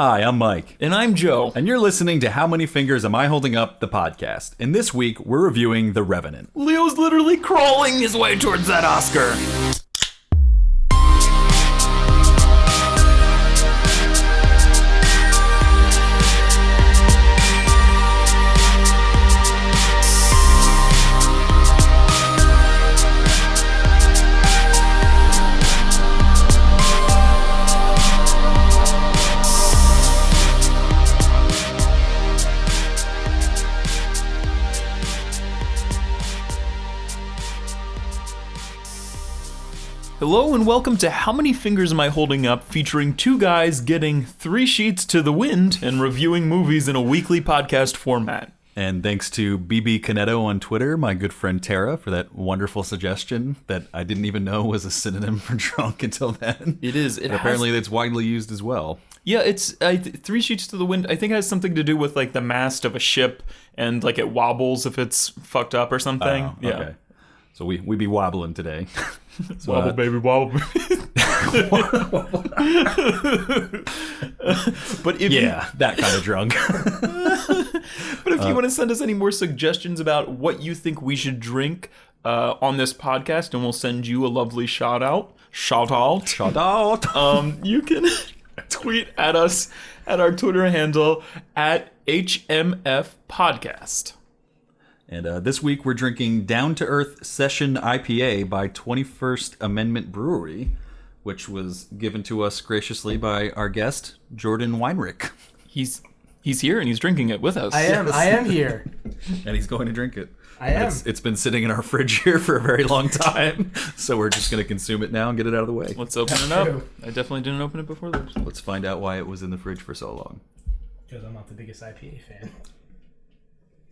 Hi, I'm Mike. And I'm Joe. And you're listening to How Many Fingers Am I Holding Up, the podcast. And this week, we're reviewing The Revenant. Leo's literally crawling his way towards that Oscar. Hello and welcome to How Many Fingers Am I Holding Up, featuring two guys getting 3 sheets to the wind and reviewing movies in a weekly podcast format. And thanks to BB Canetto on Twitter, my good friend Tara, for that wonderful suggestion that I didn't even know was a synonym for drunk until then. It is. Apparently it's widely used as well. Yeah, it's 3 sheets to the wind. I think it has something to do with like the mast of a ship and like it wobbles if it's fucked up or something. Oh, yeah. Okay. So we be wobbling today. So, wobble, baby, wobble. But if that kind of drunk. But if you want to send us any more suggestions about what you think we should drink on this podcast, and we'll send you a lovely shout out. You can tweet at us at our Twitter handle at HMF Podcast. And this week we're drinking Down to Earth Session IPA by 21st Amendment Brewery, which was given to us graciously by our guest, Jordan Weinrich. He's here and he's drinking it with us. I am here. And he's going to drink it. I am. It's been sitting in our fridge here for a very long time, so we're just going to consume it now and get it out of the way. Let's open it up. I definitely didn't open it before this. Let's find out why it was in the fridge for so long. Because I'm not the biggest IPA fan.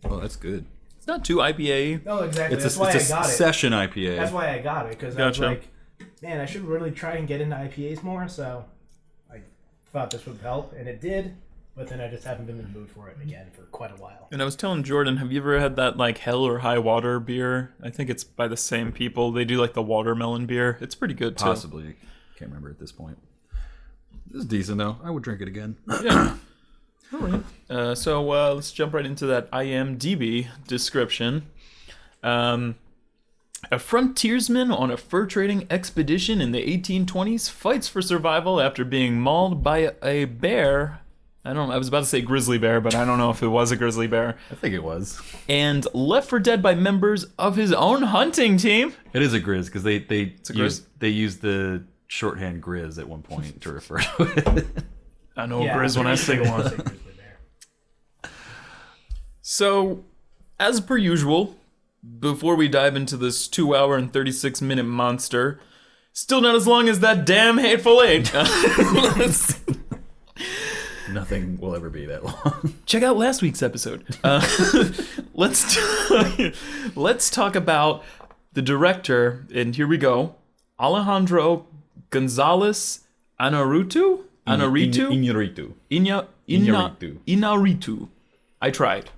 Oh, that's good. It's not too IPA. No, exactly. It's a session IPA. That's why I got it, because I was like, man, I should really try and get into IPAs more, so I thought this would help, and it did, but then I just haven't been in the mood for it again for quite a while. And I was telling Jordan, have you ever had that like Hell or High Water beer? I think it's by the same people. They do like the watermelon beer. It's pretty good too. Possibly. Can't remember at this point. This is decent though. I would drink it again. Yeah. All right. So let's jump right into that IMDb description. A frontiersman on a fur trading expedition in the 1820s fights for survival after being mauled by a bear. I was about to say grizzly bear, but I don't know if it was a grizzly bear. I think it was. And left for dead by members of his own hunting team. It is a grizz because they use the shorthand grizz at one point to refer to it. I know grizz when I see one. So, as per usual, before we dive into this 2-hour and 36-minute monster, still not as long as that damn Hateful Eight. Nothing will ever be that long. Check out last week's episode. Let's talk about the director, and here we go, Alejandro Gonzalez Inarritu. I tried.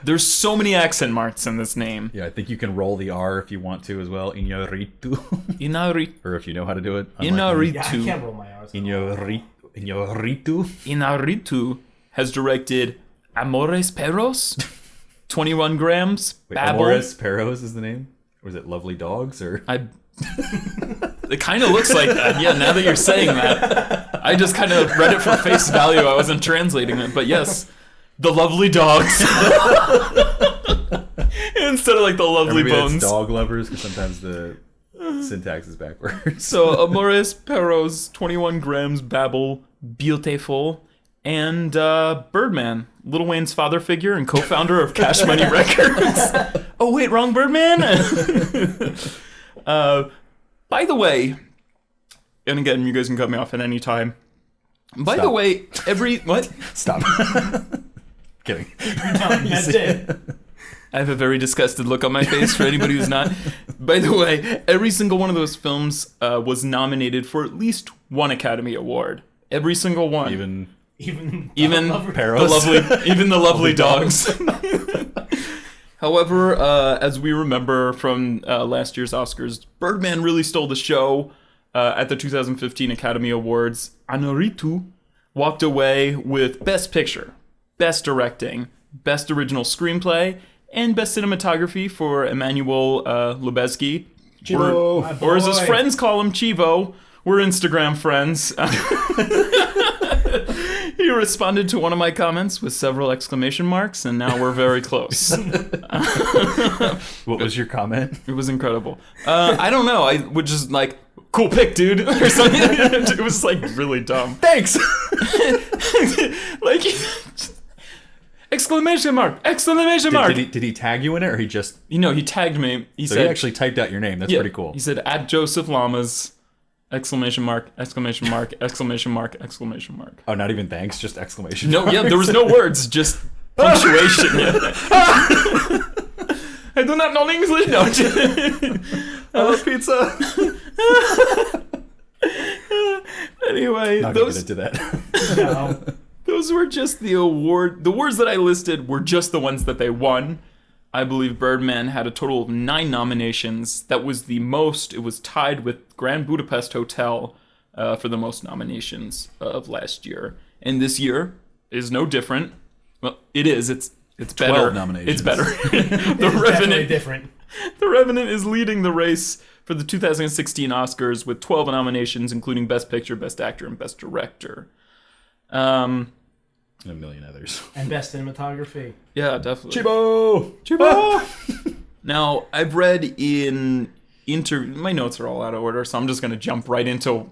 There's so many accent marks in this name. Yeah, I think you can roll the R if you want to as well. Inarritu. Or if you know how to do it. Yeah, I can't roll my R's. Inarritu. Inarritu has directed Amores Perros, 21 Grams, Wait, Babel. Amores Perros is the name? Or is it Lovely Dogs? Or It kind of looks like that. Yeah, now that you're saying that. I just kind of read it for face value. I wasn't translating it. But yes, the Lovely Dogs. Instead of like the Lovely maybe Bones. It's dog lovers, because sometimes the syntax is backwards. So, Amores Perros, 21 Grams, Babel, Beautiful, and Birdman, Lil Wayne's father figure and co-founder of Cash Money Records. Oh, wait, wrong Birdman? By the way, and again, you guys can cut me off at any time. By the way, what? Stop. Kidding. That's it. I have a very disgusted look on my face for anybody who's not. By the way, every single one of those films was nominated for at least one Academy Award. Every single one. Even the lovely dogs. However, as we remember from last year's Oscars, Birdman really stole the show at the 2015 Academy Awards. Inarritu walked away with Best Picture, Best Directing, Best Original Screenplay, and Best Cinematography for Emmanuel Lubezki. Chivo. Or as his friends call him, Chivo. We're Instagram friends. He responded to one of my comments with several exclamation marks, and now we're very close. What was your comment? It was incredible. I don't know. I would just like, cool pick, dude, or something. It was like really dumb. Thanks. Like, exclamation mark! Exclamation mark! Did he tag you in it, or he just? You know, he tagged me. He So said he actually typed out your name. That's pretty cool. He said at Joseph Lamas. Exclamation mark! Exclamation mark! Exclamation mark! Exclamation mark! Oh, not even thanks, just exclamation. No, marks. yeah, there was no words, just punctuation. I do not know English. No. I love pizza. Anyway, Not gonna get into that. No. those were just the award. The awards that I listed were just the ones that they won. I believe Birdman had a total of 9 nominations. That was the most. It was tied with Grand Budapest Hotel for the most nominations of last year. And this year is no different. Well, it is. It's 12 better. nominations. It's better. It's The definitely Revenant. different. The Revenant is leading the race for the 2016 Oscars with 12 nominations, including Best Picture, Best Actor, and Best Director. And a million others. And best cinematography. Yeah, definitely. Chibo. Now, I've read in my notes are all out of order, so I'm just going to jump right into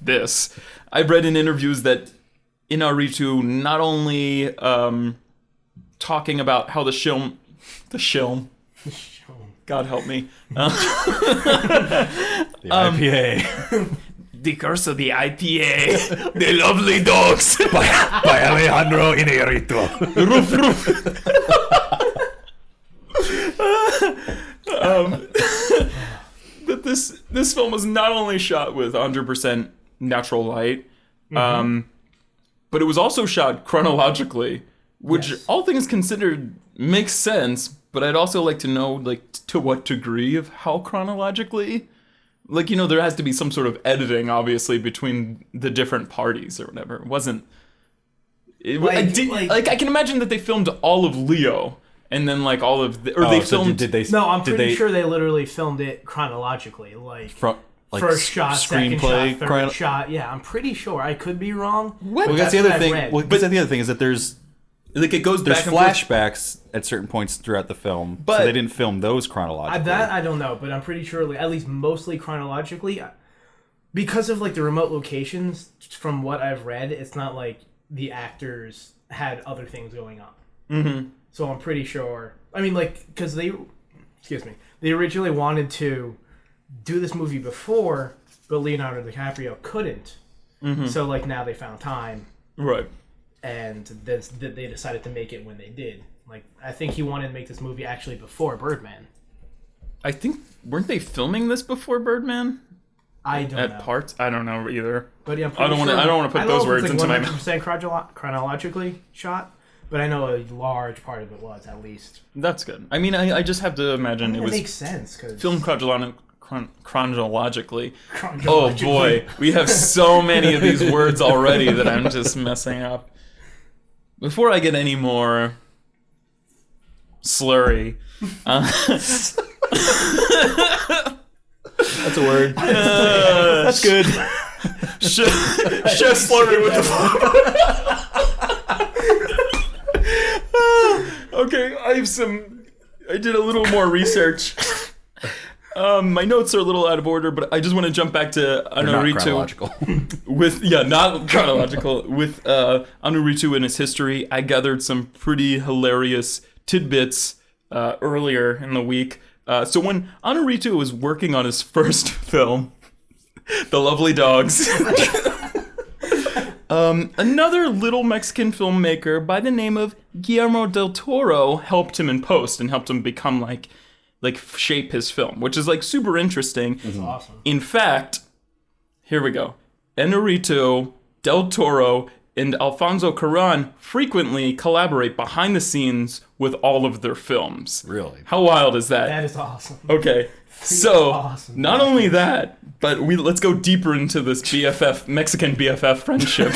this. I've read in interviews that Inarritu not only talking about how the shilm, God help me, The IPA. the curse of the IPA, the lovely dogs, by Alejandro Inarritu. roof, roof. That this film was not only shot with 100% natural light, but it was also shot chronologically, which Yes. all things considered makes sense. But I'd also like to know, like, to what degree of how chronologically. Like, you know, there has to be some sort of editing, obviously, between the different parties or whatever. It wasn't. Like- I can imagine that they filmed all of Leo, and then like all of the, or they filmed. Did they? No, I'm did pretty they, sure they literally filmed it chronologically. Like, Like first shot, second screenplay, shot, third shot. Yeah, I'm pretty sure. I could be wrong. What? but Well, that's the what other I've thing. read. Well, that's the other thing is that there's Like it goes back and forth. flashbacks at certain points throughout the film, But- so they didn't film those chronologically. That I don't know, but I'm pretty sure, like, at least mostly chronologically, because of like the remote locations. From what I've read, it's not like the actors had other things going on. Mm-hmm. So I'm pretty sure. I mean, like, because they originally wanted to do this movie before, but Leonardo DiCaprio couldn't. Mm-hmm. So like now they found time, Right. and then they decided to make it when they did. Like, I think he wanted to make this movie actually before Birdman. I think weren't they filming this before Birdman? I don't At know. parts, I don't know either. But yeah, I don't want to. I don't want to put those words into my mouth. 100% chronologically shot, but I know a large part of it was, at least. That's good. I mean, I just have to imagine It it was makes sense because filmed chronologically. Oh boy, we have so many of these words already that I'm just messing up. Before I get any more slurry, That's a word. that's good. Chef slurry with the. Okay, I did a little more research. My notes are a little out of order, but I just want to jump back to They're not Anuritu chronological. not chronological. With Anuritu and his history, I gathered some pretty hilarious tidbits earlier in the week. So when Anuritu was working on his first film, The Lovely Dogs, another little Mexican filmmaker by the name of Guillermo del Toro helped him in post and helped him become like shape his film, which is like super interesting. That's awesome. In fact, here we go. Inarritu, Del Toro, and Alfonso Cuarón frequently collaborate behind the scenes with all of their films. Really? How wild is that? That is awesome. Okay. So, awesome. not only that, but let's go deeper into this BFF, Mexican BFF friendship.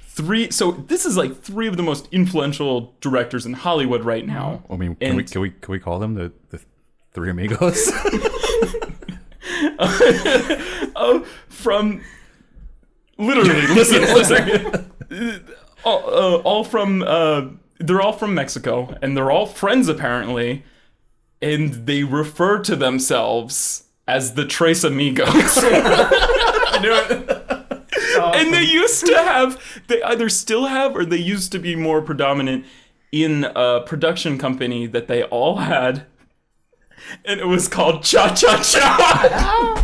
So this is like three of the most influential directors in Hollywood right now. I mean, can we call them the Three Amigos? From literally, listen. All from they're all from Mexico, and they're all friends apparently, and they refer to themselves as the Tres Amigos. I knew it. And they used to have, they either still have, or they used to be more predominant in a production company that they all had, and it was called Cha Cha Cha.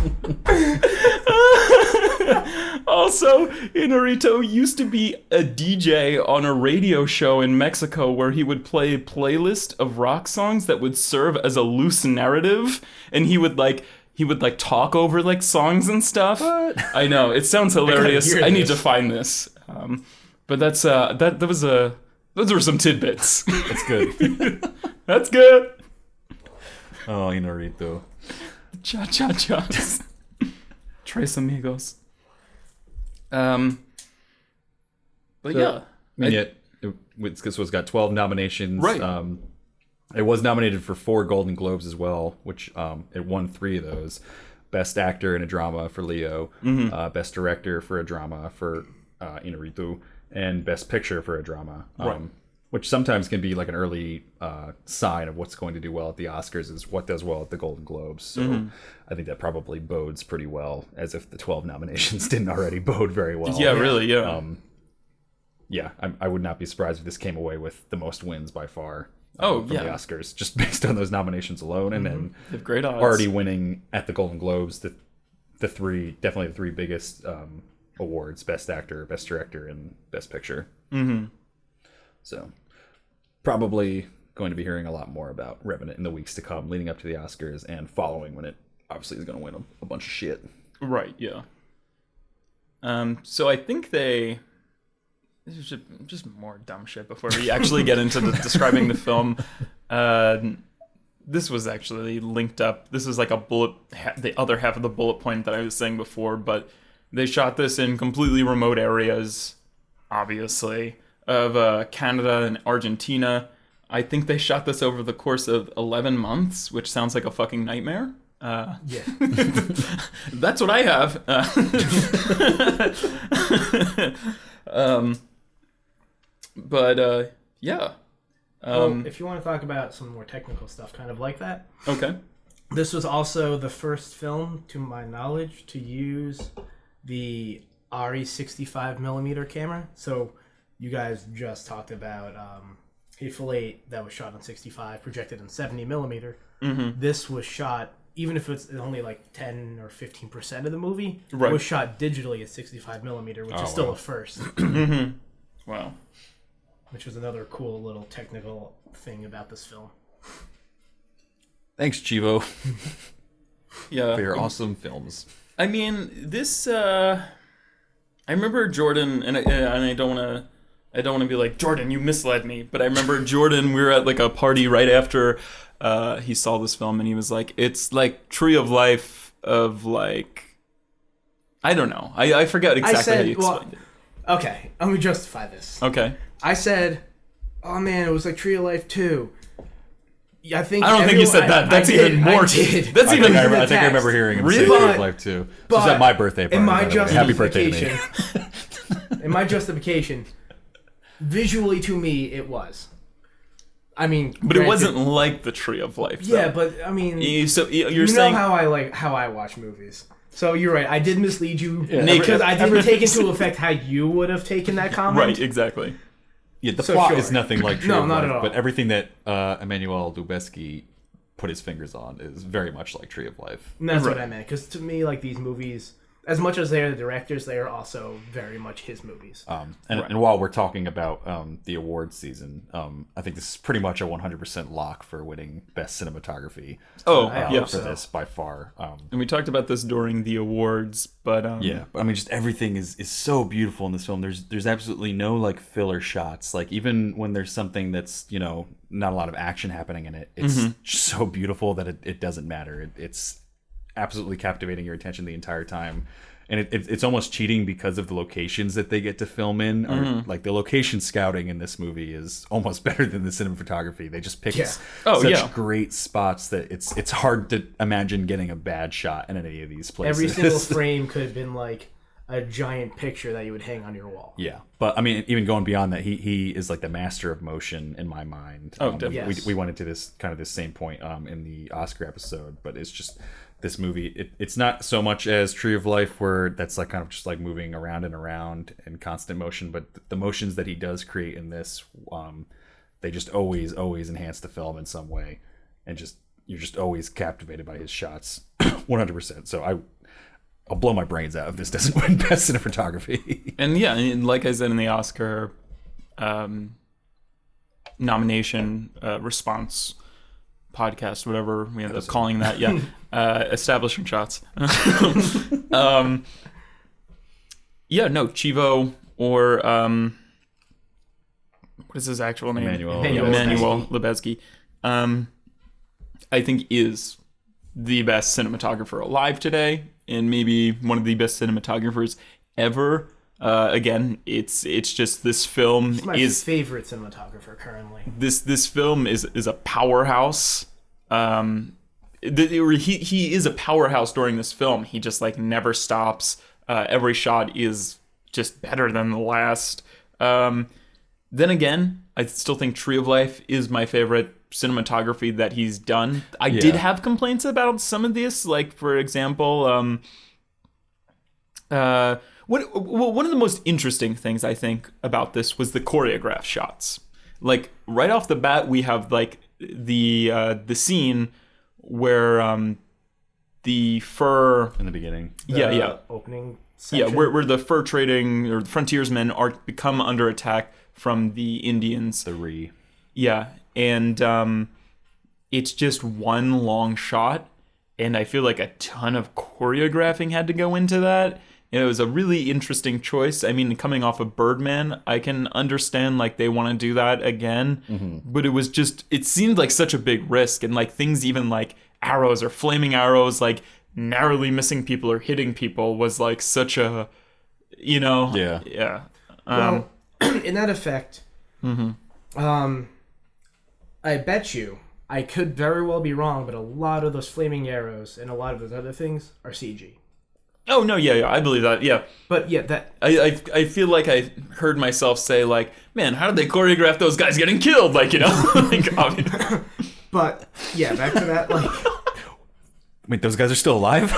Also, Inarito used to be a DJ on a radio show in Mexico where he would play a playlist of rock songs that would serve as a loose narrative, and he would talk over like songs and stuff. What? I know, it sounds hilarious. I need to find this. But that's those were some tidbits. That's good. That's good. Oh, Inarito. Cha Cha Chas. Tres Amigos. But so, yeah. And yet, this was got 12 nominations. Right. It was nominated for 4 Golden Globes as well, which it won 3 of those. Best Actor in a Drama for Leo, Best Director for a Drama for Inarritu, and Best Picture for a Drama. Right. Which sometimes can be like an early sign of what's going to do well at the Oscars is what does well at the Golden Globes. So I think that probably bodes pretty well, as if the 12 nominations didn't already bode very well. Yeah, really, yeah. Yeah, I would not be surprised if this came away with the most wins by far. From the Oscars, just based on those nominations alone, and then They have great odds. already winning at the Golden Globes the three biggest awards: Best Actor, Best Director, and Best Picture. So probably going to be hearing a lot more about Revenant in the weeks to come, leading up to the Oscars and following, when it obviously is going to win a bunch of shit. Right, yeah. So I think this is just more dumb shit before we actually get into describing the film. This was actually linked up. This is like the other half of the bullet point that I was saying before, but they shot this in completely remote areas, obviously, of Canada and Argentina. I think they shot this over the course of 11 months, which sounds like a fucking nightmare. Yeah. That's what I have. Yeah. Well, if you want to talk about some more technical stuff kind of like that. Okay. This was also the first film, to my knowledge, to use the ARRI 65mm camera. So you guys just talked about Hateful Eight that was shot on 65, projected in 70mm. This was shot, even if it's only like 10 or 15% of the movie, it was shot digitally at 65mm, which is still a first. Wow. Which was another cool little technical thing about this film. Thanks, Chivo, Yeah. for your awesome films. I mean, this. I remember Jordan, and I don't want to be like, Jordan, you misled me. But I remember Jordan. We were at like a party right after he saw this film, and he was like, "It's like Tree of Life of like." I don't know. I forget exactly how you explained it. Okay, let me justify this. Okay. I said, "Oh man, it was like Tree of Life 2." Yeah, I don't think you said that. That's even more. That's even. I think I remember hearing him say Tree of Life too. This was at my birthday party. In my Happy birthday to me. In my justification, visually to me, it was. I mean, but it wasn't like the Tree of Life. Though. Yeah, but I mean, you're saying saying how I watch movies. So you're right. I did mislead you because I didn't take into effect how you would have taken that comment. Right. Exactly. Yeah, the plot is nothing like Tree of not Life, at all. but everything that Emmanuel Lubezki put his fingers on is very much like Tree of Life. And that's what I meant, because to me, like, these movies, as much as they are the directors, they are also very much his movies. And while we're talking about the awards season, I think this is pretty much a 100% lock for winning Best Cinematography. For this by far. And we talked about this during the awards, but but I mean, just everything is so beautiful in this film. There's absolutely no like filler shots. Like even when there's something that's not a lot of action happening in it, it's just so beautiful that it doesn't matter. It's absolutely captivating your attention the entire time. and it's almost cheating because of the locations that they get to film in. Like the location scouting in this movie is almost better than the cinematography. They just pick such great spots that it's hard to imagine getting a bad shot in any of these places. Every single frame could have been like a giant picture that you would hang on your wall. Yeah, but I mean, even going beyond that, he is like the master of motion in my mind. Definitely. Yes. We went into this same point in the Oscar episode, but it's just this movie. It's not so much as Tree of Life, where that's like kind of just like moving around and around in constant motion, but the motions that he does create in this, they just always enhance the film in some way, and you're just always captivated by his shots, 100%. So I'll blow my brains out if this doesn't win Best Cinematography. And yeah, and like I said in the Oscar nomination response podcast, whatever we ended up calling that, establishing shots. Chivo or what is his actual name? Emmanuel Lubezki. I think is the best cinematographer alive today, and maybe one of the best cinematographers ever. Again, it's just this film He's my is favorite cinematographer currently. This film is a powerhouse. He is a powerhouse during this film. He just like never stops. Every shot is just better than the last. Then again, I still think Tree of Life is my favorite cinematography that he's done. I did have complaints about some of this, like for example, one of the most interesting things I think about this was the choreographed shots. Like right off the bat, we have like the scene where the fur in the beginning. Opening section. Where the fur trading or the frontiersmen become under attack from the Indians. The Ree. Yeah, and it's just one long shot, and I feel like a ton of choreographing had to go into that. And it was a really interesting choice. I mean, coming off of Birdman, I can understand like they want to do that again, but it seemed like such a big risk, and like things even like arrows or flaming arrows, like narrowly missing people or hitting people was like such a, Well, in that effect, I bet you, I could very well be wrong, but a lot of those flaming arrows and a lot of those other things are CG. Oh no, I believe that, yeah. But yeah, that I feel like I heard myself say like, man, how did they choreograph those guys getting killed? Like, like, but yeah, back to that, like, wait, those guys are still alive?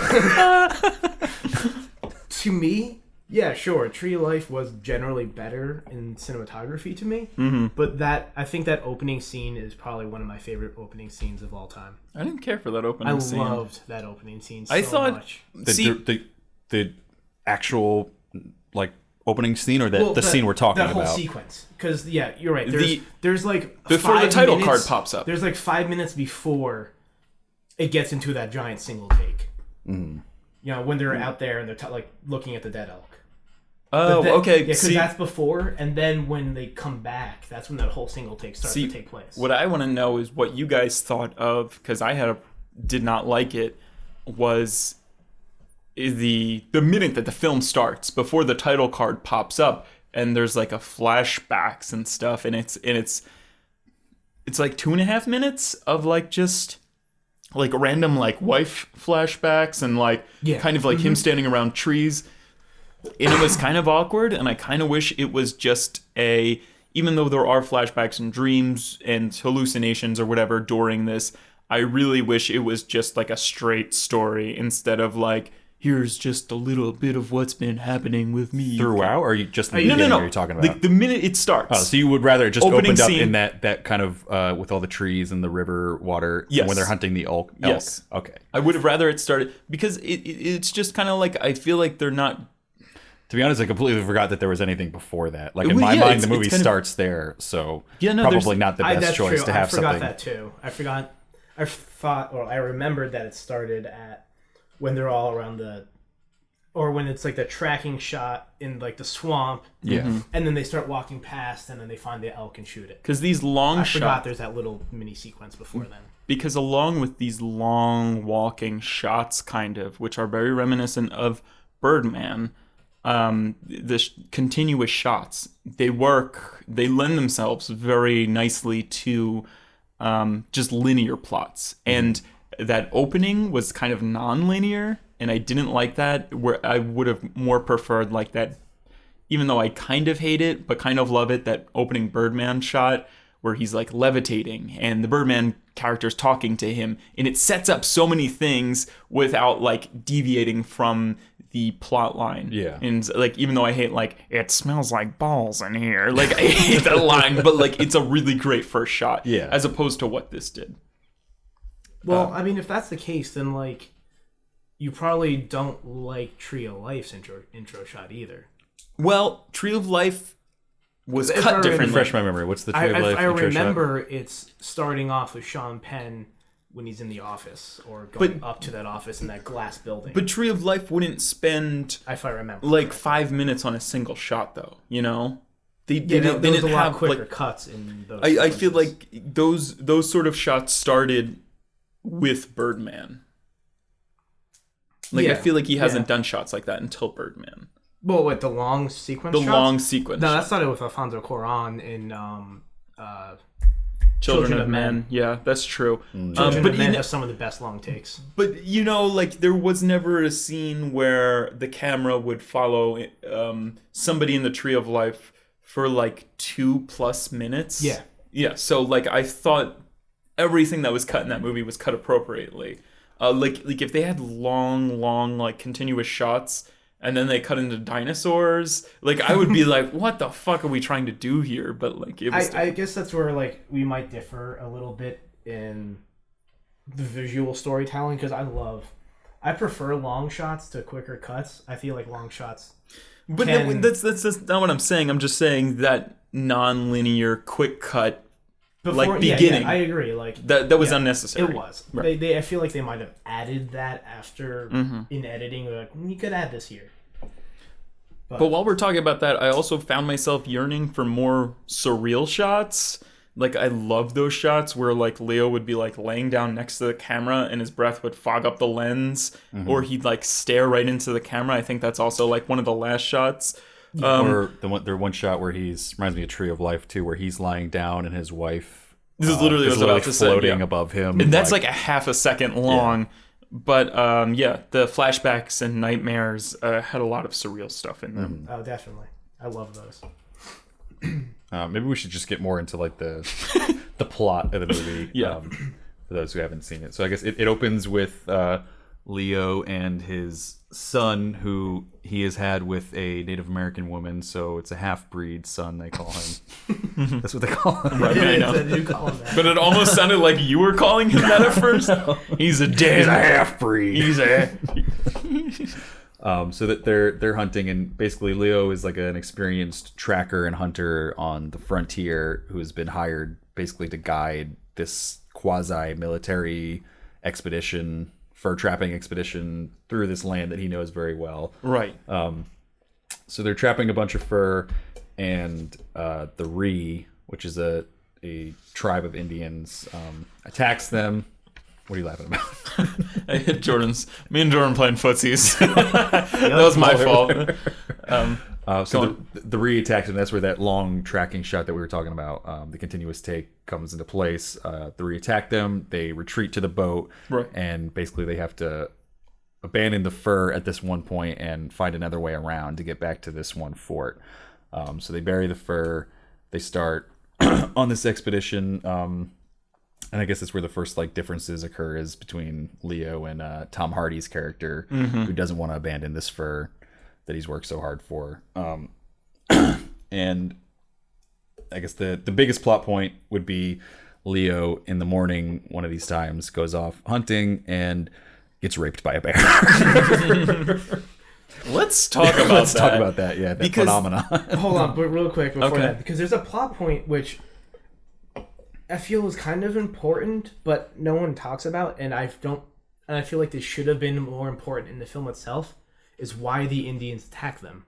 To me, yeah, sure, Tree of Life was generally better in cinematography to me, but I think that opening scene is probably one of my favorite opening scenes of all time. I didn't care for that opening scene. I loved that opening scene so I thought, much. The actual like opening scene, or the scene we're talking about? That whole sequence. Because, yeah, you're right. There's like before the title card pops up. There's like 5 minutes before it gets into that giant single take. When they're out there and they're like looking at the dead elk. Oh, okay. Yeah, because that's before, and then when they come back, that's when that whole single take starts to take place. What I want to know is what you guys thought of, because I did not like it, was the minute that the film starts, before the title card pops up, and there's like a flashbacks and stuff, and it's like 2.5 minutes of like just like random like wife flashbacks and like kind of like him standing around trees. And it was kind of awkward, and I kind of wish it was just even though there are flashbacks and dreams and hallucinations or whatever during this, I really wish it was just like a straight story instead of like, here's just a little bit of what's been happening with me. Throughout, or you just the beginning no. you're talking about? The minute it starts. Oh, so you would rather it just opened up scene. in that kind of, with all the trees and the river water, yes. when they're hunting the elk? Yes. Okay. I would have rather it started, because it's just kind of like, I feel like they're not... To be honest, I completely forgot that there was anything before that. Like in my mind, the movie starts there, so probably not the best choice true. to have something. I forgot that too. I remembered that it started at when they're all around or when it's like the tracking shot in like the swamp. Yeah. And then they start walking past, and then they find the elk and shoot it. Because these long shots... I forgot there's that little mini sequence before then. Because along with these long walking shots, kind of, which are very reminiscent of Birdman, continuous shots, they lend themselves very nicely to just linear plots. And that opening was kind of non-linear, and I didn't like that. Where I would have more preferred like that, even though I kind of hate it, but kind of love it, that opening Birdman shot where he's like levitating and the Birdman character's talking to him, and it sets up so many things without like deviating from the plot line. Yeah. And like, even though I hate like, it smells like balls in here, like I hate that line, but like it's a really great first shot. Yeah. As opposed to what this did. Well, I mean, if that's the case, then like you probably don't like Tree of Life's intro shot either. Well, Tree of Life was If I cut differently. Refresh my memory. What's the Tree of Life I intro remember it's starting off with Sean Penn when he's in the office or going up to that office in that glass building. But Tree of Life wouldn't spend if I remember like 5 minutes on a single shot, though. You know, they there didn't was a lot have quicker like cuts in those. I feel sequences. like those sort of shots started with Birdman. Like I feel like he hasn't done shots like that until Birdman. Well, with the long sequence. The shots? long sequence. No, that started with Alfonso Cuarón in Children of Men. Yeah, that's true. Children but of Men has some of the best long takes. But you know, like there was never a scene where the camera would follow somebody in the Tree of Life for like 2+ minutes. Yeah. Yeah. So like I thought everything that was cut in that movie was cut appropriately. Like if they had long like continuous shots and then they cut into dinosaurs, like I would be like, what the fuck are we trying to do here? But like it was I guess that's where like we might differ a little bit in the visual storytelling, because I prefer long shots to quicker cuts. I feel like long shots But that's not what I'm saying. I'm just saying that non-linear quick cut like beginning. Yeah, I agree. Like that was unnecessary. It was. Right. They I feel like they might have added that after in editing. They're like, you could add this here. But while we're talking about that, I also found myself yearning for more surreal shots. Like I love those shots where like Leo would be like laying down next to the camera and his breath would fog up the lens, or he'd like stare right into the camera. I think that's also like one of the last shots. or the one shot where reminds me of Tree of Life too, where he's lying down and his wife This is literally what I was about to say. floating Yeah. above him, And that's like a half a second long. But the flashbacks and nightmares had a lot of surreal stuff in them. Oh, definitely. I love those. maybe we should just get more into like the plot of the movie. Yeah. For those who haven't seen it, so I guess it opens with Leo and his son, who he has had with a Native American woman, so it's a half-breed son, they call him. That's what they call him. Right, I know. They do call them that. But it almost sounded like you were calling him that at first. He's a half-breed. He's a. So that they're hunting, and basically Leo is like an experienced tracker and hunter on the frontier who has been hired basically to guide this quasi-military expedition, fur trapping expedition, through this land that he knows very well. Right. So they're trapping a bunch of fur, and the Ree, which is a tribe of Indians, attacks them. What are you laughing about? I hit me and Jordan playing footsies. That was my fault. So the Ree attacks him. That's where that long tracking shot that we were talking about, the continuous take, comes into place. The Ree attack them. They retreat to the boat, Right. and basically they have to abandon the fur at this one point and find another way around to get back to this one fort. So they bury the fur. They start on this expedition. And I guess that's where the first like differences occur, is between Leo and Tom Hardy's character, who doesn't want to abandon this fur that he's worked so hard for. And I guess the biggest plot point would be Leo in the morning, one of these times, goes off hunting and gets raped by a bear. Let's talk about that. Talk about that, yeah, that Because- phenomenon. Hold on, but real quick before Okay. that, because there's a plot point which I feel is kind of important, but no one talks about, and I feel like this should have been more important in the film itself, is why the Indians attack them.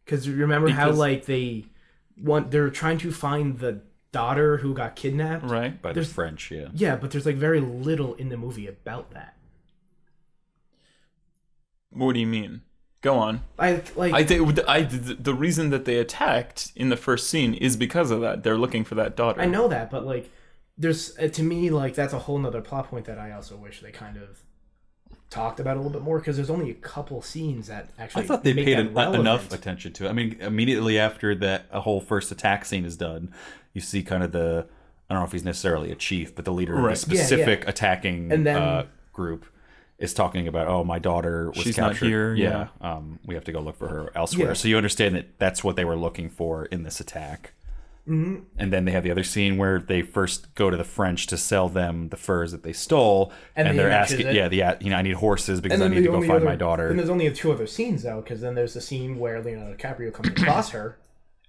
Because remember how like they're trying to find the daughter who got kidnapped, Right. By the French, yeah. Yeah, but there's like very little in the movie about that. What do you mean? Go on. I think the reason that they attacked in the first scene is because of that. They're looking for that daughter. I know that, but like, there's to me like that's a whole nother plot point that I also wish they kind of talked about a little bit more, because there's only a couple scenes that actually. I thought they make paid that enough attention to it. I mean, immediately after that, a whole first attack scene is done. You see kind of the, I don't know if he's necessarily a chief, but the leader of the specific attacking and then, group is talking about, oh, my daughter was she's captured. Not here. Yeah, we have to go look for her elsewhere. Yeah. So you understand that that's what they were looking for in this attack. Mm-hmm. And then they have the other scene where they first go to the French to sell them the furs that they stole, and they're asking, I need horses because I need to go find my daughter. And there's only 2 other scenes though, because then there's the scene where Leonardo DiCaprio comes across her,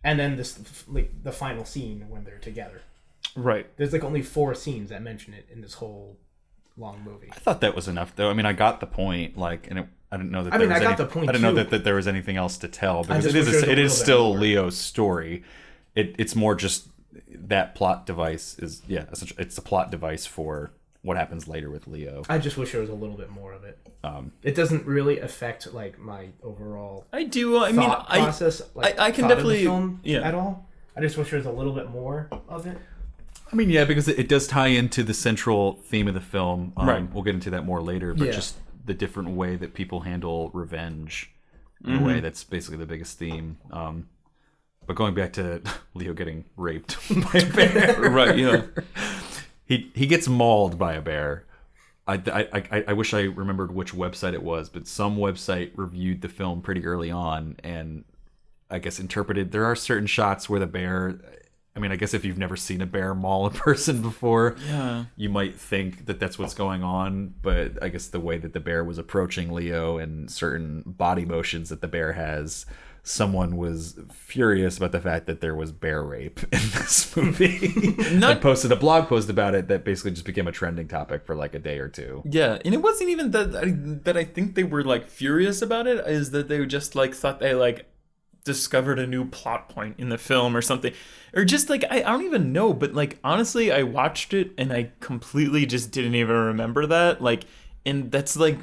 and then the final scene when they're together. Right. There's like only 4 scenes that mention it in this whole long movie. I thought that was enough though. I mean, I got the point. Like, and I didn't know that. I got the point. I didn't know that there was anything else to tell, because it is still Leo's story. It's more just that plot device is essentially it's a plot device for what happens later with Leo. I just wish there was a little bit more of it. It doesn't really affect like my overall. I do. Process. I can definitely at all. I just wish there was a little bit more of it. I mean, yeah, because it does tie into the central theme of the film. Right. We'll get into that more later, but just the different way that people handle revenge in a way that's basically the biggest theme. But going back to Leo getting raped by a bear. Right, yeah. He gets mauled by a bear. I wish I remembered which website it was, but some website reviewed the film pretty early on and I guess interpreted there are certain shots where the bear, I mean, I guess if you've never seen a bear maul a person before, you might think that that's what's going on, but I guess the way that the bear was approaching Leo and certain body motions that the bear has, someone was furious about the fact that there was bear rape in this movie. And posted a blog post about it that basically just became a trending topic for like a day or 2. Yeah, and it wasn't even that I think they were like furious about it, is that they just like thought they like discovered a new plot point in the film or something, or just like I don't even know, but like honestly I watched it and I completely just didn't even remember that, like, and that's like,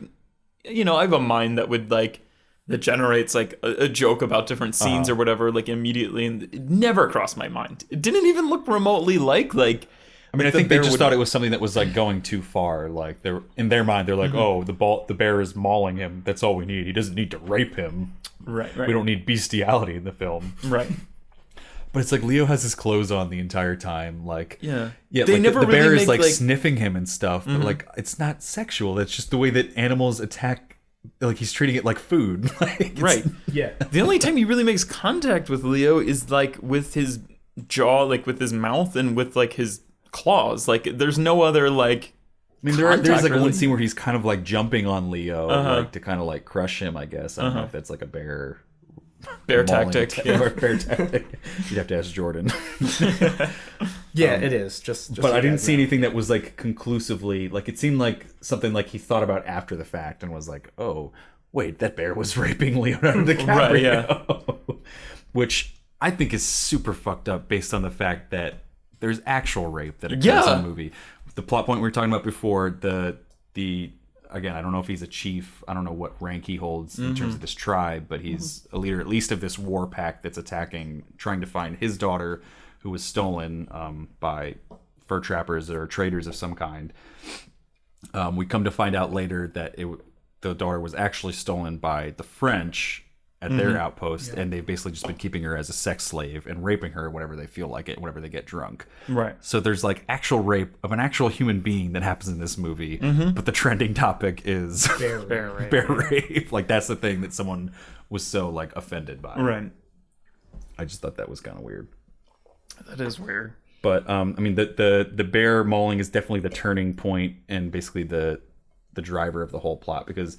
you know, I have a mind that would like that generates like a joke about different scenes or whatever like immediately, and it never crossed my mind. It didn't even look remotely like I mean, I think they just thought it was something that was like going too far. Like they're in their mind, they're like, oh, the bear is mauling him. That's all we need. He doesn't need to rape him. Right. We don't need bestiality in the film. Right. But it's like Leo has his clothes on the entire time. Like, yeah. They like never the bear really is like sniffing him and stuff. But like, it's not sexual. That's just the way that animals attack. Like he's treating it like food. Right. Yeah. The only time he really makes contact with Leo is like with his jaw, like with his mouth and with like his claws. Like there's no other like. I mean, there's like one scene where he's kind of like jumping on Leo, like to kind of like crush him. I guess I don't know if that's like a bear tactic. Or bear tactic. You'd have to ask Jordan. Yeah, it is. Just but I didn't see anything that was like conclusively like it seemed like something like he thought about after the fact and was like, oh wait, that bear was raping Leonardo DiCaprio, right, yeah. Which I think is super fucked up based on the fact that there's actual rape that occurs in the movie. The plot point we were talking about before, the again, I don't know if he's a chief. I don't know what rank he holds in terms of this tribe, but he's a leader at least of this war pack that's attacking, trying to find his daughter, who was stolen by fur trappers or traders of some kind. We come to find out later that the daughter was actually stolen by the French at their outpost, and they've basically just been keeping her as a sex slave and raping her whenever they feel like it, whenever they get drunk. Right. So there's like actual rape of an actual human being that happens in this movie, but the trending topic is bear rape. Like that's the thing that someone was so like offended by. Right. I just thought that was kind of weird. That is weird. But I mean, the bear mauling is definitely the turning point and basically the driver of the whole plot, because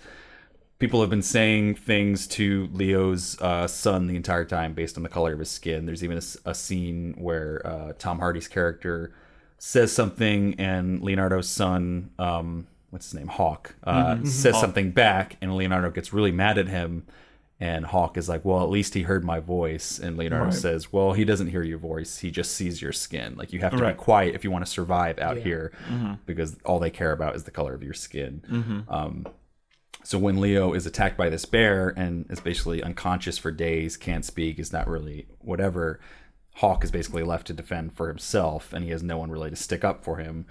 people have been saying things to Leo's son the entire time based on the color of his skin. There's even a scene where Tom Hardy's character says something and Leonardo's son, what's his name, Hawk, says something back, and Leonardo gets really mad at him. And Hawk is like, well, at least he heard my voice. And Leonardo says, well, he doesn't hear your voice. He just sees your skin. Like, you have to be quiet if you want to survive out here, because all they care about is the color of your skin. So when Leo is attacked by this bear and is basically unconscious for days, can't speak, is not really whatever, Hawk is basically left to defend for himself, and he has no one really to stick up for him,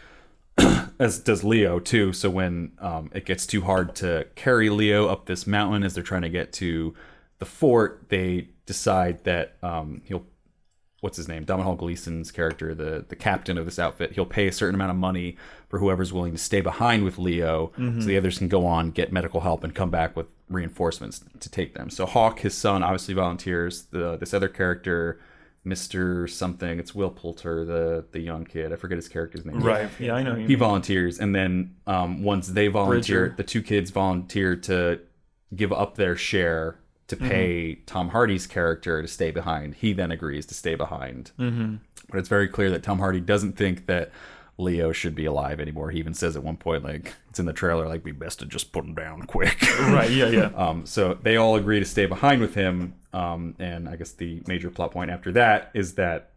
as does Leo too. So when it gets too hard to carry Leo up this mountain as they're trying to get to the fort, they decide that what's his name? Domhnall Gleeson's character, the captain of this outfit, he'll pay a certain amount of money for whoever's willing to stay behind with Leo, so the others can go on, get medical help, and come back with reinforcements to take them. So Hawk, his son, obviously volunteers. This other character, Mr. something, it's Will Poulter, the young kid. I forget his character's name. Right. Yeah, I know. He volunteers, and then once they volunteer, Bridger. the two kids volunteer to give up their share to pay Tom Hardy's character to stay behind. He then agrees to stay behind. But it's very clear that Tom Hardy doesn't think that Leo should be alive anymore. He even says at one point, like, it's in the trailer, like, be best to just put him down quick. Right, yeah. So they all agree to stay behind with him. And I guess the major plot point after that is that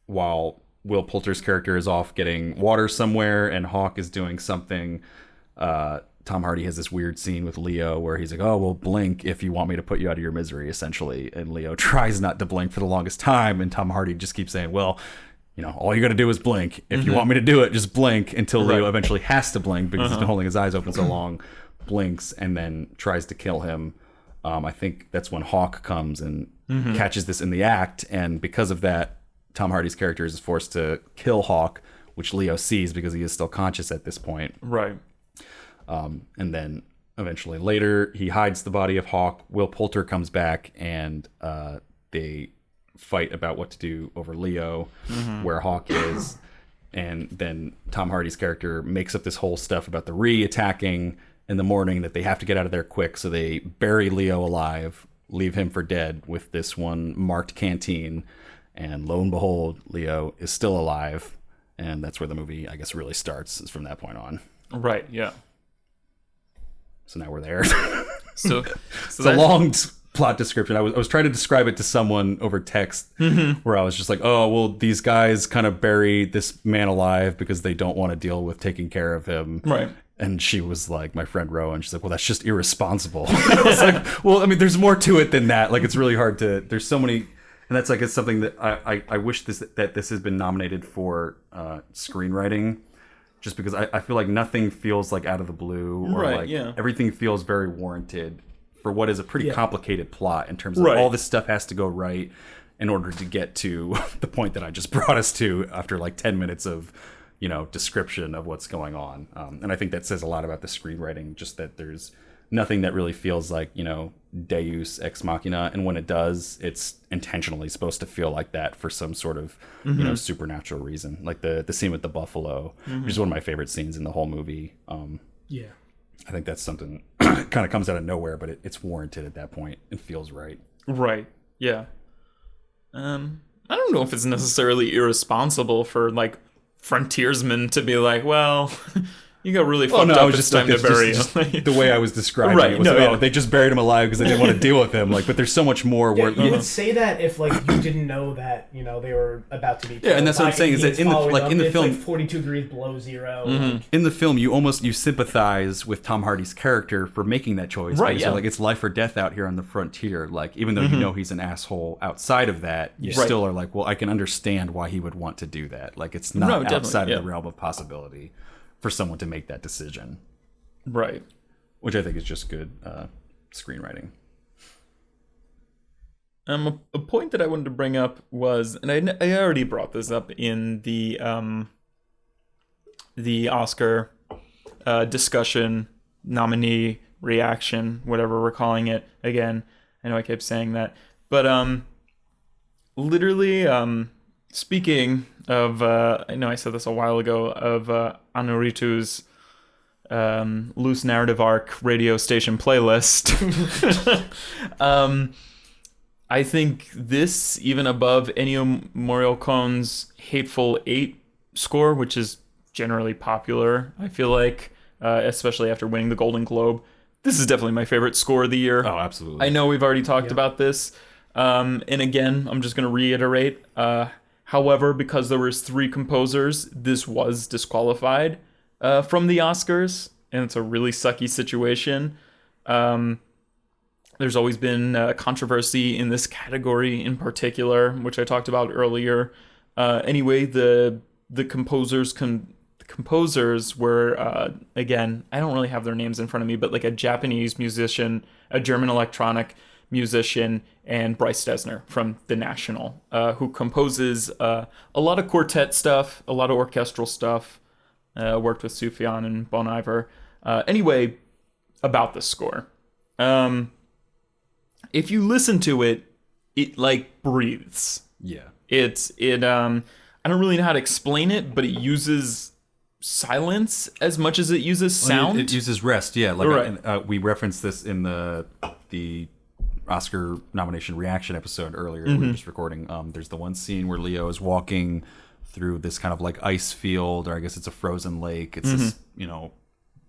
while Will Poulter's character is off getting water somewhere and Hawk is doing something, Tom Hardy has this weird scene with Leo where he's like, oh, well, blink if you want me to put you out of your misery, essentially. And Leo tries not to blink for the longest time. And Tom Hardy just keeps saying, well, all you got to do is blink. If you want me to do it, just blink, until Leo eventually has to blink because he's been holding his eyes open so long, blinks, and then tries to kill him. I think that's when Hawk comes and catches this in the act. And because of that, Tom Hardy's character is forced to kill Hawk, which Leo sees because he is still conscious at this point. Right. And then eventually later, he hides the body of Hawk. Will Poulter comes back, and they fight about what to do over Leo, where Hawk is. And then Tom Hardy's character makes up this whole stuff about the re-attacking in the morning, that they have to get out of there quick. So they bury Leo alive, leave him for dead with this one marked canteen. And lo and behold, Leo is still alive. And that's where the movie, I guess, really starts, is from that point on. Right, yeah. So now we're there. So it's a long plot description. I was trying to describe it to someone over text, where I was just like, oh, well, these guys kind of bury this man alive because they don't want to deal with taking care of him. Right. And she was like, my friend Rowan, she's like, well, that's just irresponsible. I was like, well, I mean, there's more to it than that. Like, it's really hard to, there's so many, and that's like, it's something that I wish that this has been nominated for screenwriting, just because I feel like nothing feels like out of the blue, or Right, like yeah. everything feels very warranted for what is a pretty complicated plot, in terms of Right. all this stuff has to go right in order to get to the point that I just brought us to after like 10 minutes of, description of what's going on. And I think that says a lot about the screenwriting, just that there's nothing that really feels like, Deus ex machina. And when it does, it's intentionally supposed to feel like that for some sort of, supernatural reason. Like the scene with the buffalo, which is one of my favorite scenes in the whole movie. Yeah. I think that's something kind of comes out of nowhere, but it's warranted at that point and feels right. Right. Yeah. I don't know if it's necessarily irresponsible for like frontiersmen to be like, well, you got really fucked up. It's time to bury him. The way I was describing Right, it was, no, yeah. they just buried him alive because they didn't want to deal with him. Like, but there's so much more. Yeah, Where you would say that if like you didn't know that they were about to be killed. Yeah, and that's what I'm saying, is that in the film, it's 42 degrees below zero. in the film, you sympathize with Tom Hardy's character for making that choice. Right, So, yeah. like, it's life or death out here on the frontier. Like, even though he's an asshole outside of that, you Right. still are like, well, I can understand why he would want to do that. Like, it's not definitely, outside yeah. of the realm of possibility for someone to make that decision. Right. Which I think is just good screenwriting. A point that I wanted to bring up was, and I already brought this up in the Oscar discussion, nominee reaction, whatever we're calling it. Again, I know I kept saying that, but literally, speaking of, I know I said this a while ago, of Anuritu's loose narrative arc radio station playlist. I think this, even above Ennio Morricone's Hateful Eight score, which is generally popular, I feel like, especially after winning the Golden Globe, this is definitely my favorite score of the year. Oh, absolutely. I know we've already talked about this, and again, I'm just going to reiterate. However, because there was 3 composers, this was disqualified from the Oscars, and it's a really sucky situation. There's always been controversy in this category in particular, which I talked about earlier. Anyway, the composers were, again, I don't really have their names in front of me, but like a Japanese musician, a German electronic musician, and Bryce Dessner from The National, who composes a lot of quartet stuff, a lot of orchestral stuff, worked with Sufjan and Bon Iver. Anyway, about the score. If you listen to it, it like breathes. Yeah. I don't really know how to explain it, but it uses silence as much as it uses sound. It uses rest, yeah. Like Right. we referenced this in the Oscar nomination reaction episode earlier. We were just recording. There's the one scene where Leo is walking through this kind of like ice field, or I guess it's a frozen lake. It's this,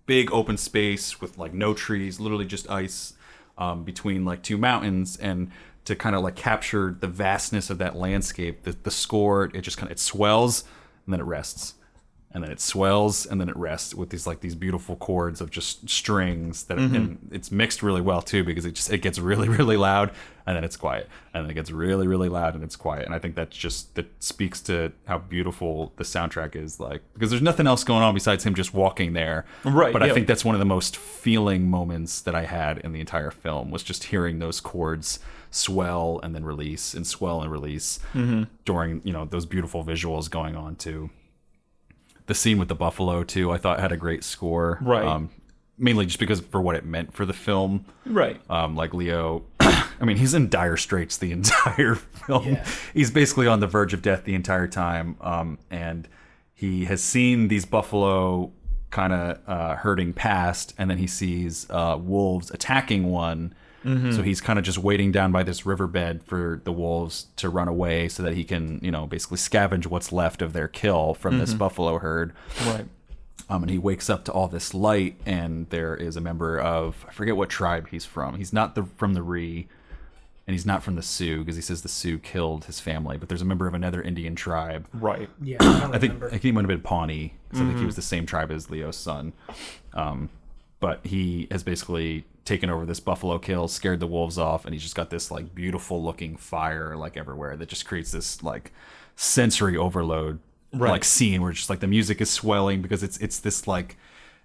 big open space with like no trees, literally just ice between like two mountains, and to kind of like capture the vastness of that landscape, the score, it swells and then it rests, and then it swells and then it rests with these beautiful chords of just strings that and it's mixed really well too, because it gets really, really loud and then it's quiet, and then it gets really, really loud and it's quiet. And I think that speaks to how beautiful the soundtrack is, like, because there's nothing else going on besides him just walking there. Right. But I think that's one of the most feeling moments that I had in the entire film, was just hearing those chords swell and then release and swell and release during, those beautiful visuals going on too. The scene with the buffalo too, I thought had a great score. Right. Mainly just because for what it meant for the film. Right. Like Leo, I mean, he's in dire straits the entire film. Yeah. He's basically on the verge of death the entire time. And he has seen these buffalo kind of herding past, and then he sees wolves attacking one. So he's kind of just waiting down by this riverbed for the wolves to run away so that he can, basically scavenge what's left of their kill from this buffalo herd. Right. And he wakes up to all this light, and there is a member of, I forget what tribe he's from. He's not from the Ree, and he's not from the Sioux, because he says the Sioux killed his family, but there's a member of another Indian tribe. Right. Yeah, I don't I think remember. he might have been Pawnee, because I think he was the same tribe as Leo's son. But he has basically taken over this buffalo kill, scared the wolves off, and he's just got this like beautiful looking fire like everywhere that just creates this like sensory overload like scene where just like the music is swelling, because it's this like,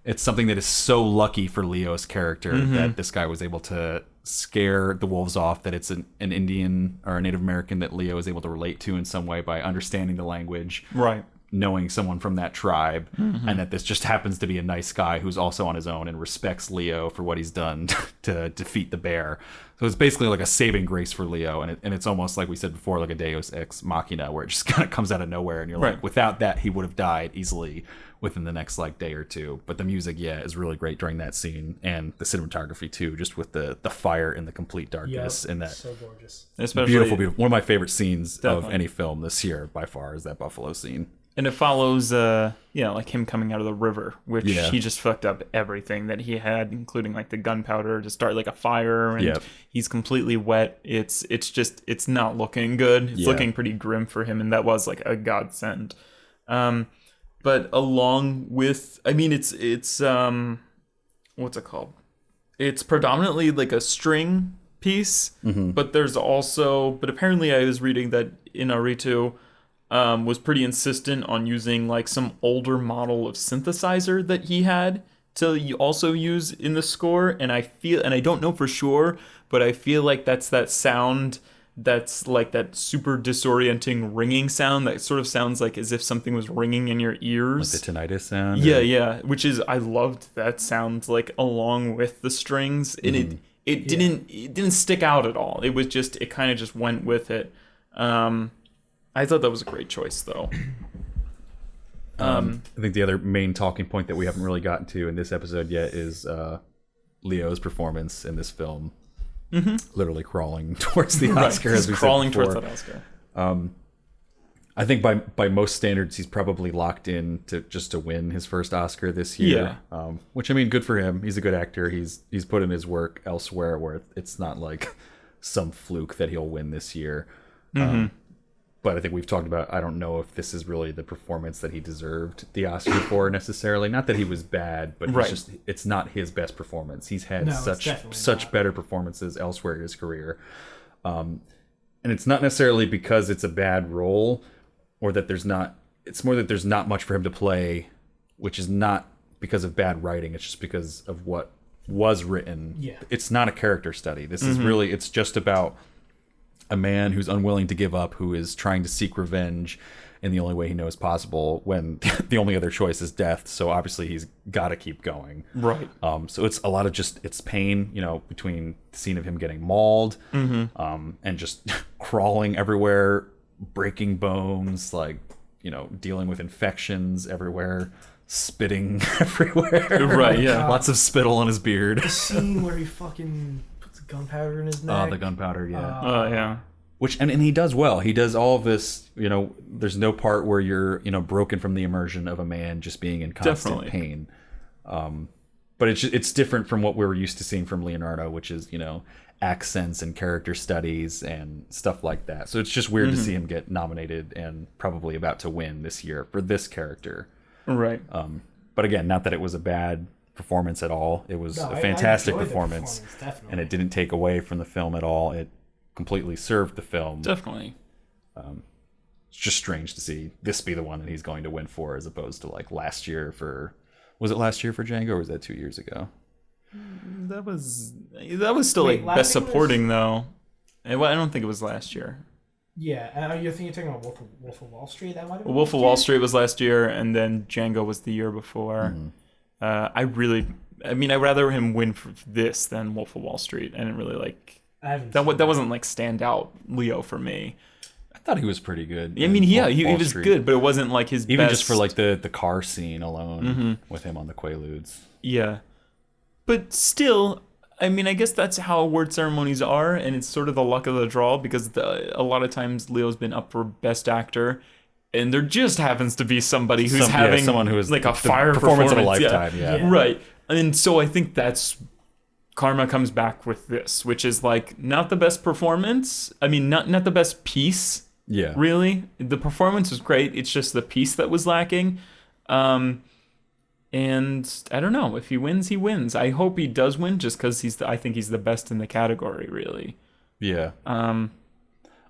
it's something that is so lucky for Leo's character that this guy was able to scare the wolves off, that it's an Indian or a Native American that Leo is able to relate to in some way by understanding the language. Right. Knowing someone from that tribe, and that this just happens to be a nice guy who's also on his own and respects Leo for what he's done to defeat the bear. So it's basically like a saving grace for Leo, and it's almost like we said before, like a Deus Ex Machina, where it just kind of comes out of nowhere, and you're like, without that, he would have died easily within the next like day or two. But the music, is really great during that scene, and the cinematography too, just with the fire and the complete darkness in that. So gorgeous. Especially Beautiful. One of my favorite scenes of Definitely. any film this year by far is that buffalo scene. And it follows, like him coming out of the river, which he just fucked up everything that he had, including like the gunpowder to start like a fire, and he's completely wet. It's not looking good. It's looking pretty grim for him, and that was like a godsend. But along with, I mean, it's what's it called? It's predominantly like a string piece, but apparently I was reading that Inarritu was pretty insistent on using like some older model of synthesizer that he had to also use in the score, and I don't know for sure, but I feel like that's that sound that's like that super disorienting ringing sound that sort of sounds like as if something was ringing in your ears. Like the tinnitus sound? Yeah, which is, I loved that sound, like along with the strings, and it didn't stick out at all. It was just, it kind of just went with it. I thought that was a great choice, though. I think the other main talking point that we haven't really gotten to in this episode yet is Leo's performance in this film. Literally crawling towards the Oscar, as we crawling said before. towards that Oscar. I think by most standards, he's probably locked in to win his first Oscar this year. Which, I mean, good for him. He's a good actor. He's put in his work elsewhere, where it's not like some fluke that he'll win this year. but I think we've talked about, I don't know if this is really the performance that he deserved the Oscar for necessarily. Not that he was bad, but it's not his best performance. He's had such better performances elsewhere in his career. And it's not necessarily because it's a bad role, or that it's more that there's not much for him to play, which is not because of bad writing. It's just because of what was written. Yeah. It's not a character study. This is really, it's just about a man who's unwilling to give up, who is trying to seek revenge in the only way he knows possible, when the only other choice is death. So obviously he's got to keep going. Right. So it's a lot of it's pain, between the scene of him getting mauled, and just crawling everywhere, breaking bones, dealing with infections everywhere, spitting everywhere. Right, yeah. Lots of spittle on his beard. The scene where he fucking puts gunpowder in his neck. Oh, the gunpowder, yeah. Yeah. Which, and he does well. He does all of this, there's no part where you're, broken from the immersion of a man just being in constant pain. But it's different from what we're used to seeing from Leonardo, which is, accents and character studies and stuff like that. So it's just weird to see him get nominated and probably about to win this year for this character. Right. But again, not that it was a bad performance at all. It was a fantastic performance, and it didn't take away from the film at all. It completely served the film. Definitely. It's just strange to see this be the one that he's going to win for, as opposed to last year for... Was it last year for Django, or was that 2 years ago? That was still best supporting though. I don't think it was last year. Yeah, you think you're talking about Wolf of Wall Street? That might have been Wolf of Wall Street was last year, and then Django was the year before. I'd rather him win for this than Wolf of Wall Street. I didn't really that wasn't stand out Leo for me. I thought he was pretty good. I mean, he was good, but it wasn't his even best. Just for the car scene alone with him on the Quaaludes. Yeah. But still, I guess that's how award ceremonies are, and it's sort of the luck of the draw, because a lot of times Leo's been up for Best Actor, and there just happens to be somebody who's having someone who is a fire performance of a lifetime. Yeah. Right. And so I think that's karma comes back with this, which is not the best performance. Not the best piece. Yeah. Really, the performance was great. It's just the piece that was lacking. And I don't know, if he wins, he wins. I hope he does win, just because I think he's the best in the category, really. Yeah.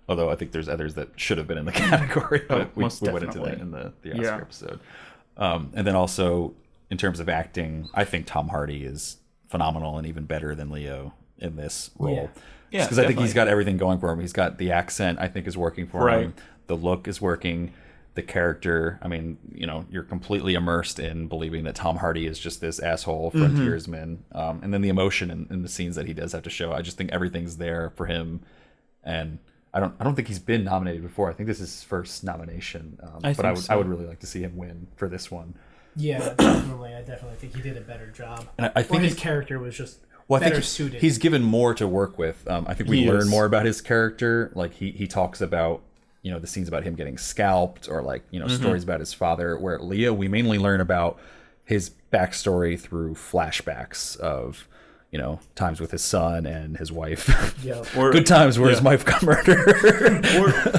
Although I think there's others that should have been in the category, but we went into that in the Oscar episode. And then also, in terms of acting, I think Tom Hardy is phenomenal and even better than Leo in this role. Yeah, because I think he's got everything going for him. He's got the accent, I think, is working for him. The look is working. The character, you're completely immersed in believing that Tom Hardy is just this asshole frontiersman. And then the emotion in the scenes that he does have to show, I just think everything's there for him. And I don't think he's been nominated before. I think this is his first nomination. I would really like to see him win for this one. Yeah, definitely. I definitely think he did a better job. And I think his character was just better suited. He's given more to work with. I think we learn more about his character. He talks about the scenes about him getting scalped, or stories about his father, where Leo, we mainly learn about his backstory through flashbacks of times with his son and his wife. Or good times where his wife got murdered.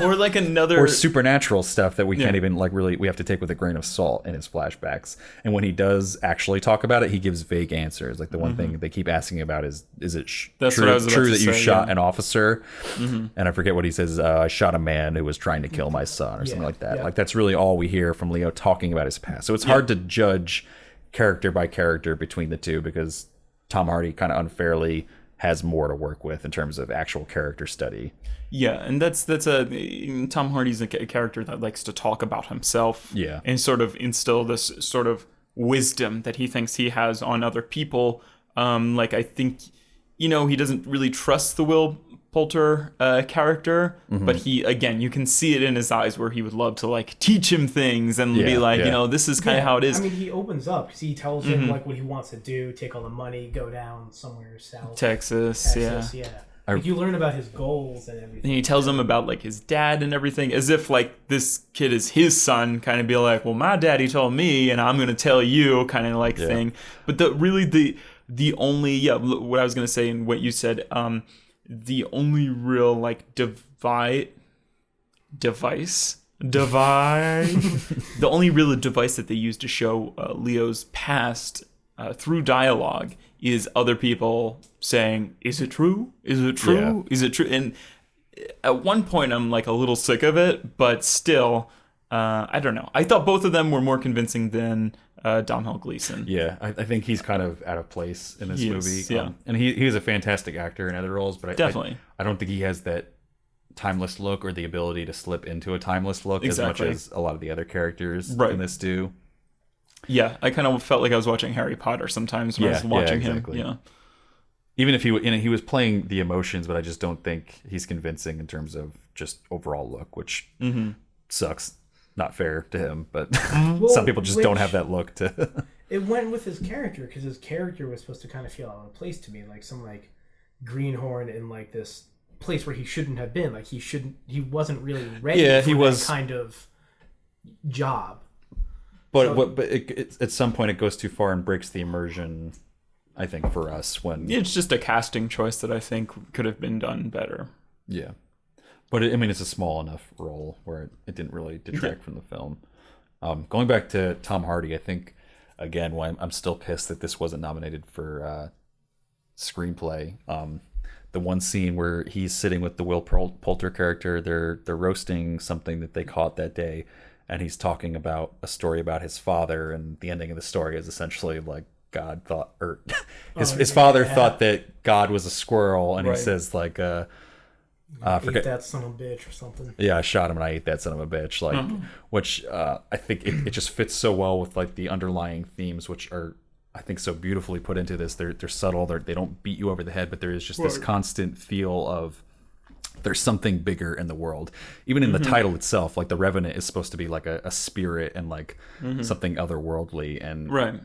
or another... Or supernatural stuff that we can't even really... We have to take with a grain of salt in his flashbacks. And when he does actually talk about it, he gives vague answers. The one thing they keep asking about is it true that you shot an officer? And I forget what he says. I shot a man who was trying to kill my son, or something like that. Yeah. That's really all we hear from Leo talking about his past. So it's hard to judge character by character between the two, because Tom Hardy kind of unfairly has more to work with in terms of actual character study. Yeah, and that's Tom Hardy's a character that likes to talk about himself. Yeah. And sort of instill this sort of wisdom that he thinks he has on other people. I think, he doesn't really trust the Will Poulter character, but he, again, you can see it in his eyes where he would love to teach him things and be this is kind of how it is. He opens up because he tells him what he wants to do, take all the money, go down somewhere south. Texas. You learn about his goals and everything. And he tells him about his dad and everything, as if this kid is his son, kind of be well, my daddy told me and I'm going to tell you kind of thing. But the only, what I was going to say and what you said, the only real device. The only real device that they use to show Leo's past through dialogue is other people saying, "Is it true? Is it true? Yeah. Is it true?" And at one point, I'm like a little sick of it, but still, I don't know. I thought both of them were more convincing than Domhnall Gleeson. Yeah, I think he's kind of out of place in this He movie. is, yeah. And he's a fantastic actor in other roles, but Definitely. I don't think he has that timeless look or the ability to slip into a timeless look Exactly. as much as a lot of the other characters Right. in this do. Yeah, I kind of felt like I was watching Harry Potter sometimes when I was watching exactly. him. Yeah. Even if he was playing the emotions, but I just don't think he's convincing in terms of just overall look, which sucks. Not fair to him, but some people just don't have that look to. It went with his character because his character was supposed to kind of feel out of place to me, like some like greenhorn in like this place where he shouldn't have been. Like he wasn't really ready. Yeah, for he was that kind of job. But at some point it goes too far and breaks the immersion. I think for us when It's just a casting choice that I think could have been done better. yeah, but it's a small enough role where it didn't really detract from the film. Going back to Tom Hardy, I think again why I'm still pissed that this wasn't nominated for screenplay. The one scene where he's sitting with the Will Poulter character, they're roasting something that they caught that day, and he's talking about a story about his father, and the ending of the story is essentially like God thought, or his father thought that God was a squirrel, and Right. he says like, Eat forget that son of a bitch or something. yeah, I shot him and I ate that son of a bitch. Like, which I think it just fits so well with like the underlying themes, which are I think so beautifully put into this. They're subtle. They don't beat you over the head, but there is just this constant feel of there's something bigger in the world. Even in the title itself, like the Revenant is supposed to be like a spirit and like something otherworldly. And Right.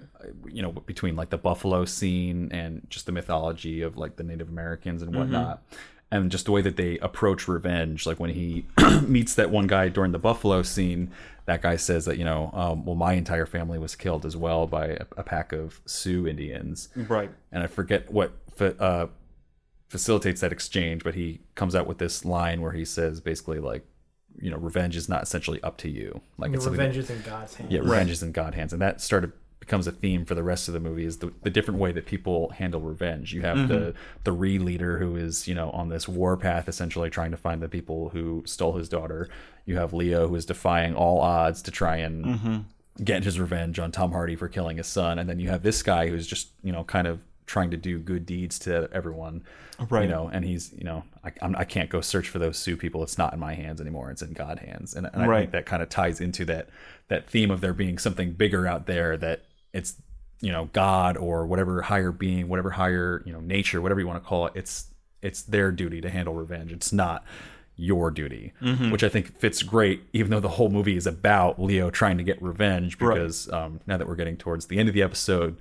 between like the buffalo scene and just the mythology of like the Native Americans and whatnot. And just the way that they approach revenge, like when he meets that one guy during the buffalo scene, that guy says that, well, my entire family was killed as well by a pack of Sioux Indians. Right. And I forget what facilitates that exchange, but he comes out with this line where he says basically like, revenge is not essentially up to you. Like it's something Revenge is in God's hands. yeah, revenge is in God's hands, and that becomes a theme for the rest of the movie is the different way that people handle revenge. You have the Ree leader who is on this war path, essentially trying to find the people who stole his daughter. You have Leo who is defying all odds to try and get his revenge on Tom Hardy for killing his son, and then you have this guy who's just kind of trying to do good deeds to everyone. Right. And he's I can't go search for those Sioux people. It's not in my hands anymore. It's in God's hands. And I Right. think that kind of ties into that theme of there being something bigger out there, that it's God or whatever higher being, whatever higher nature, whatever you want to call it. It's their duty to handle revenge. It's not your duty, which I think fits great, even though the whole movie is about Leo trying to get revenge. Because now that we're getting towards the end of the episode,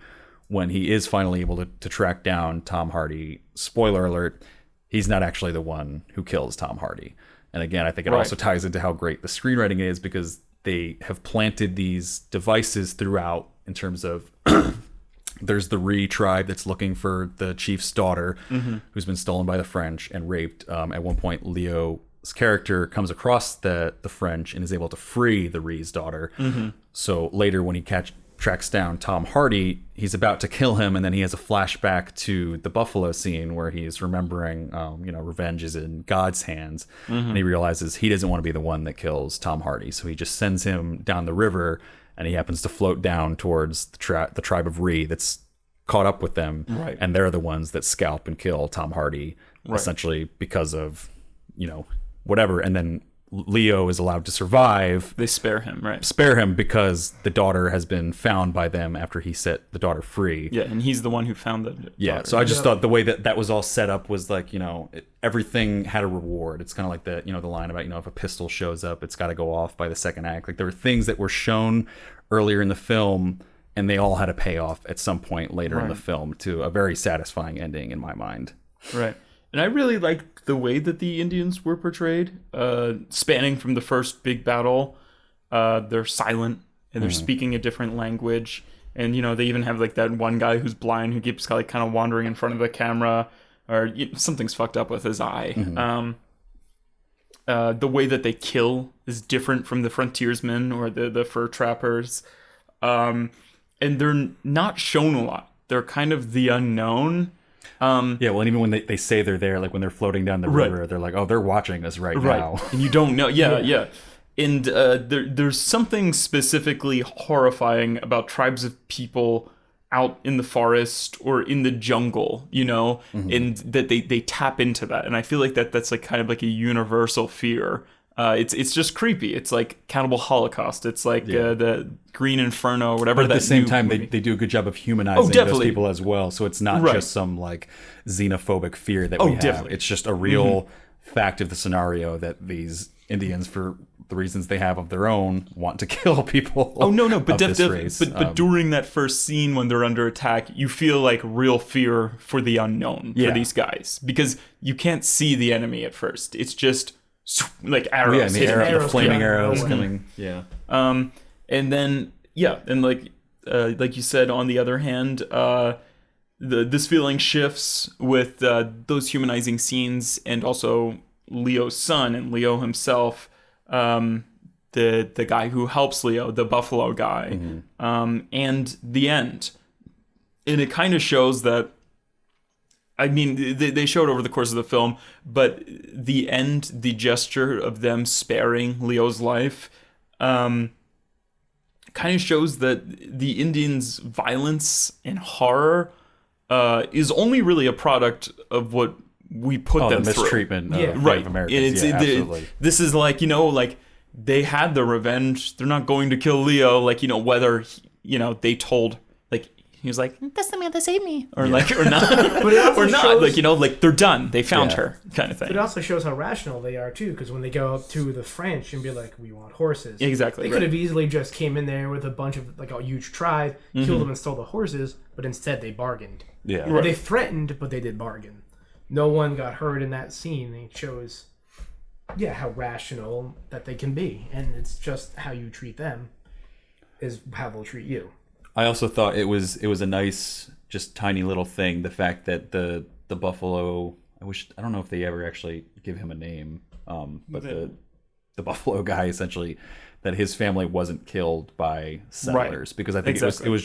when he is finally able to track down Tom Hardy, spoiler alert, he's not actually the one who kills Tom Hardy. And again, I think it also ties into how great the screenwriting is, because they have planted these devices throughout in terms of there's the Ree tribe that's looking for the chief's daughter who's been stolen by the French and raped. At one point, Leo's character comes across the French and is able to free the Ree's daughter. So later when he tracks down Tom Hardy, he's about to kill him, and then he has a flashback to the buffalo scene where he's remembering revenge is in God's hands, and he realizes he doesn't want to be the one that kills Tom Hardy, so he just sends him down the river, and he happens to float down towards the tribe of Ree that's caught up with them, and they're the ones that scalp and kill Tom Hardy, essentially because of whatever. And then Leo is allowed to survive. They spare him, right? Spare him because the daughter has been found by them after he set the daughter free. Yeah, and he's the one who found the daughter. So I just thought the way that was all set up was like, everything had a reward. It's kind of like the line about, if a pistol shows up, it's got to go off by the second act. Like there were things that were shown earlier in the film, and they all had a payoff at some point later in the film to a very satisfying ending in my mind. Right. And I really liked the way that the Indians were portrayed, spanning from the first big battle. They're silent and they're speaking a different language. And, they even have like that one guy who's blind who keeps like kind of wandering in front of the camera, or something's fucked up with his eye. the way that they kill is different from the frontiersmen or the fur trappers. And they're not shown a lot. They're kind of the unknown. Yeah, well, and even when they say they're there, like when they're floating down the river, they're like, oh, they're watching us right now. And you don't know. Yeah. And there's something specifically horrifying about tribes of people out in the forest or in the jungle, and that they tap into that. And I feel like that's like kind of like a universal fear. It's just creepy. It's like Cannibal Holocaust. It's like the Green Inferno or whatever. But at the same time, they do a good job of humanizing those people as well. So it's not just some like xenophobic fear that we have. Definitely. It's just a real fact of the scenario that these Indians, for the reasons they have of their own, want to kill people. But but during that first scene when they're under attack, you feel like real fear for the unknown for these guys, because you can't see the enemy at first. It's just like arrows, the flaming arrows coming. Yeah. And then and like you said, on the other hand, this feeling shifts with those humanizing scenes, and also Leo's son and Leo himself, the guy who helps Leo, the buffalo guy, and the end. And it kind of shows that, I mean, they showed over the course of the film, but the end, the gesture of them sparing Leo's life, kind of shows that the Indians' violence and horror is only really a product of what we put them the through. Mistreatment of Native Americans. Absolutely. This is like, like they had the revenge. They're not going to kill Leo. Like, whether, they told, like, he was like, that's the man that saved me. Or like, or not. But it also or not. shows, like, they're done. They found her, kind of thing. But it also shows how rational they are, too, because when they go up to the French and be like, we want horses. Exactly. They could have easily just came in there with a bunch of, like, a huge tribe, killed them and stole the horses, but instead they bargained. Yeah. Right. They threatened, but they did bargain. No one got hurt in that scene. It shows, how rational that they can be. And it's just how you treat them is how they'll treat you. I also thought it was a nice, just tiny little thing. The fact that the buffalo, I don't know if they ever actually give him a name, but the buffalo guy, essentially, that his family wasn't killed by settlers, because I think it was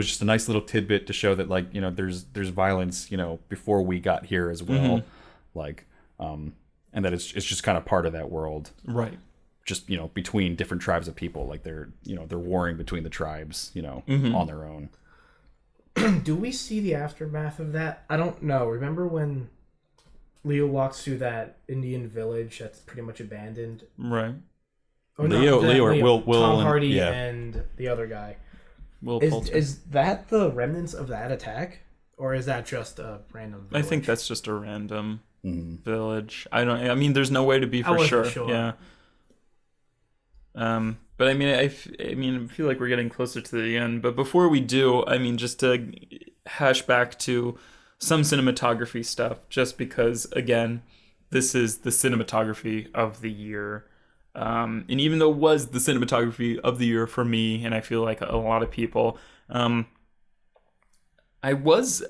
just a nice little tidbit to show that, like, there's violence, before we got here as well, like, and that it's just kind of part of that world, right? Just between different tribes of people, like they're warring between the tribes, on their own. Do we see the aftermath of that? I don't know. Remember when Leo walks through that Indian village that's pretty much abandoned, right? Or Leo, Will, Tom Hardy, and the other guy. Is that the remnants of that attack, or is that just a random village? I think that's just a random village. I mean, there's no way to be for sure. Yeah. But I feel like we're getting closer to the end. But before we do, just to hash back to some cinematography stuff, just because, again, this is the cinematography of the year. And even though it was the cinematography of the year for me, and I feel like a lot of people, I was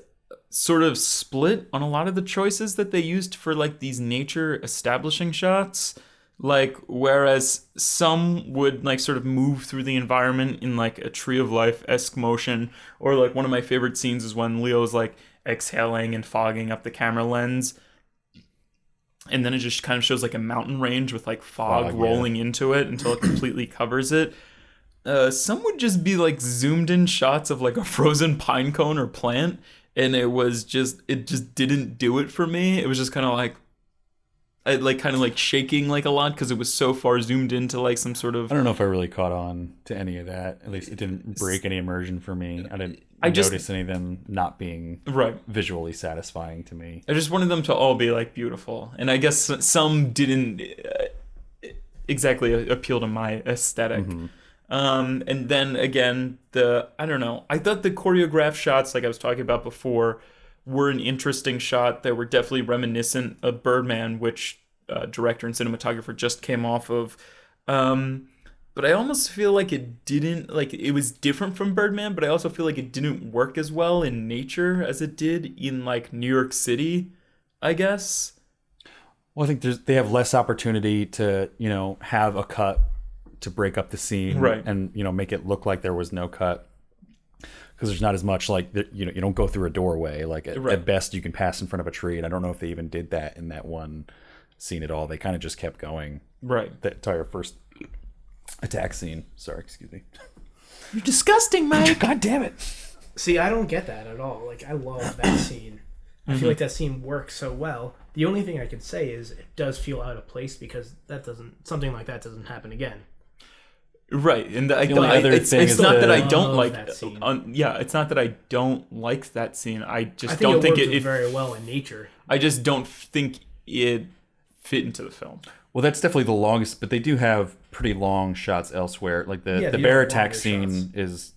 sort of split on a lot of the choices that they used for, like, these nature establishing shots. Like, whereas some would, like, sort of move through the environment in, like, a Tree of Life-esque motion, or, like, one of my favorite scenes is when Leo's, like, exhaling and fogging up the camera lens, and then it just kind of shows, like, a mountain range with, like, fog rolling into it until it completely covers it. Some would just be, like, zoomed in shots of, like, a frozen pine cone or plant, and it just didn't do it for me. It was just kind of like, shaking, like, a lot, because it was so far zoomed into, like, some sort of... I don't know if I really caught on to any of that. At least it didn't break any immersion for me. I didn't notice any of them not being visually satisfying to me. I just wanted them to all be, like, beautiful. And I guess some didn't exactly appeal to my aesthetic. And then, again, I thought the choreographed shots, like I was talking about before, were an interesting shot that were definitely reminiscent of Birdman, which director and cinematographer just came off of. But I almost feel like it didn't, like, it was different from Birdman, but I also feel like it didn't work as well in nature as it did in, like, New York City, I guess. Well, I think they have less opportunity to, have a cut to break up the scene, Right. and make it look like there was no cut, because there's not as much like you don't go through a doorway. Like at best, you can pass in front of a tree, and I don't know if they even did that in that one scene at all. They kind of just kept going. Right. The entire first attack scene. Sorry, excuse me. You're disgusting, Mike. God damn it. See, I don't get that at all. Like, I love that scene. I feel like that scene works so well. The only thing I can say is it does feel out of place because something like that doesn't happen again. Right, and it's is not that I love don't like. that scene. It's not that I don't like that scene. I just I think don't think works it very well in nature. I just don't think it fit into the film. Well, that's definitely the longest, but they do have pretty long shots elsewhere. Like the they bear have attack longer scene shots. is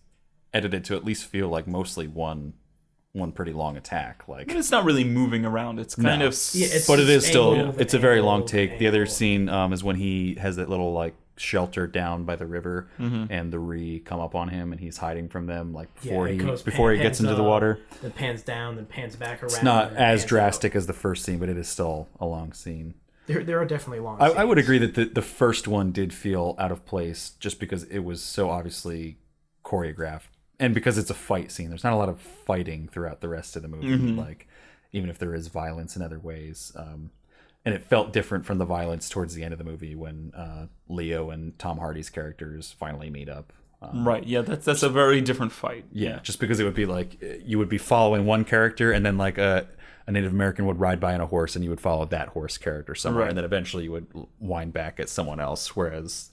edited to at least feel like mostly one pretty long attack. Like, But it's not really moving around. It's kind of. Yeah, it's but it is just still angled it's a very and long angled take. and The other angled. scene is when he has that little like shelter down by the river, and the Ree come up on him, and he's hiding from them like before it goes he gets pans into the up, water. Then pans down, then pans back around. It's not and as pans drastic as the first scene, but it is still a long scene. out. There are definitely long. I would scenes. agree that the first one did feel out of place just because it was so obviously choreographed, and because it's a fight scene. There's not a lot of fighting throughout the rest of the movie, like even if there is violence in other ways. And it felt different from the violence towards the end of the movie when Leo and Tom Hardy's characters finally meet up. Right. Yeah, that's a very different fight. Yeah, just because it would be like you would be following one character, and then like a Native American would ride by on a horse, and you would follow that horse character somewhere, Right. and then eventually you would wind back at someone else. Whereas,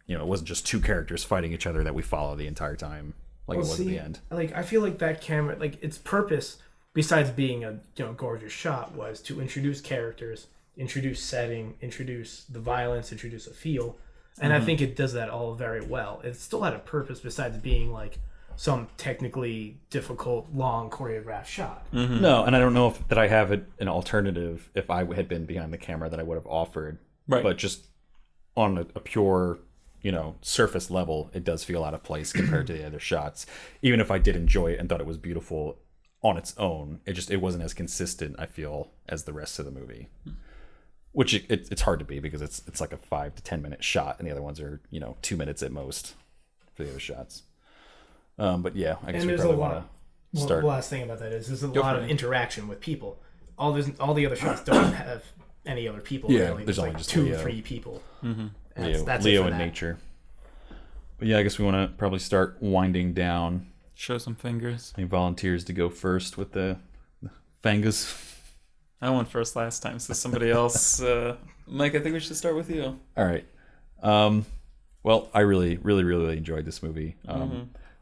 it wasn't just two characters fighting each other that we follow the entire time, like it was at the end. Like, I feel like that camera, like, its purpose, besides being a gorgeous shot, was to introduce characters, introduce setting, introduce the violence, introduce a feel, and I think it does that all very well. It still had a purpose besides being like some technically difficult, long choreographed shot. No, and I don't know that I have an alternative if I had been behind the camera that I would have offered. Right. But just on a pure, surface level, it does feel out of place compared to the other shots. Even if I did enjoy it and thought it was beautiful on its own, it wasn't as consistent, I feel, as the rest of the movie. Which it's hard to be because it's like a 5 to 10 minute shot, and the other ones are 2 minutes at most for the other shots. But yeah, I guess And we there's probably a want lot. to start. The last thing about that is there's a Go lot for of it. interaction with people. All the other shots don't have any other people. Yeah, really. there's only like just 2 Leo. or 3 people. Mhm. And that's it Leo for and that. nature. But yeah, I guess we want to probably start winding down. Show some fingers. Any volunteers to go first with the fangas? I went first last time, so somebody else. Mike, I think we should start with you. All right. Well, I really, really, really enjoyed this movie.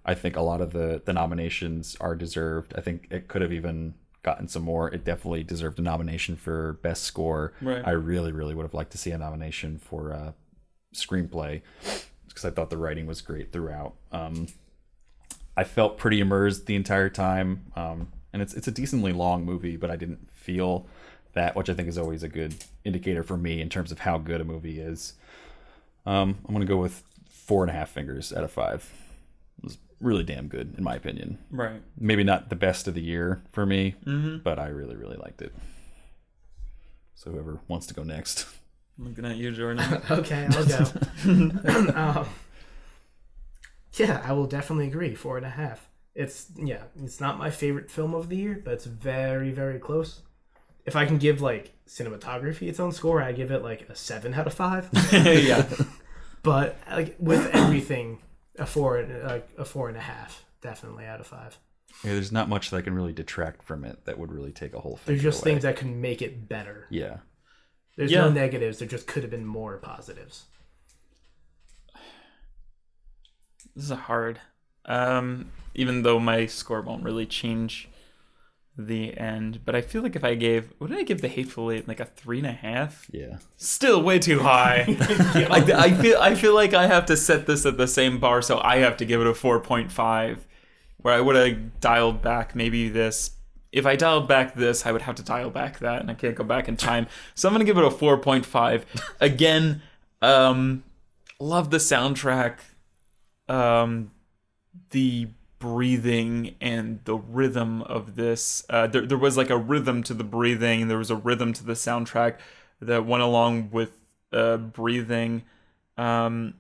I think a lot of the nominations are deserved. I think it could have even gotten some more. It definitely deserved a nomination for best score. Right. I really, really would have liked to see a nomination for screenplay because I thought the writing was great throughout. I felt pretty immersed the entire time, and it's a decently long movie, but I didn't feel that, which I think is always a good indicator for me in terms of how good a movie is. I'm gonna go with 4.5 fingers out of 5. It was really damn good in my opinion. Right. Maybe not the best of the year for me, but I really, really liked it. So whoever wants to go next. Looking at you, Jordan. Okay, I'll go. Yeah, I will definitely agree. 4.5. It's not my favorite film of the year, but it's very, very close. If I can give like cinematography its own score, I give it like a 7 out of 5. Yeah. But like with everything, a 4.5, definitely out of 5. Yeah, there's not much that I can really detract from it that would really take a whole thing. There's just away. things that can make it better. Yeah. There's no negatives. There just could have been more positives. This is hard. Even though my score won't really change the end, but I feel like if I gave, what did I give The Hateful Eight? Like a 3.5? Yeah. Still way too high. I feel like I have to set this at the same bar, so I have to give it a 4.5. Where I would have dialed back maybe this. If I dialed back this, I would have to dial back that, and I can't go back in time. So I'm gonna give it a 4.5. Again, love the soundtrack. The breathing and the rhythm of this. There was like a rhythm to the breathing. There was a rhythm to the soundtrack. that went along with breathing. I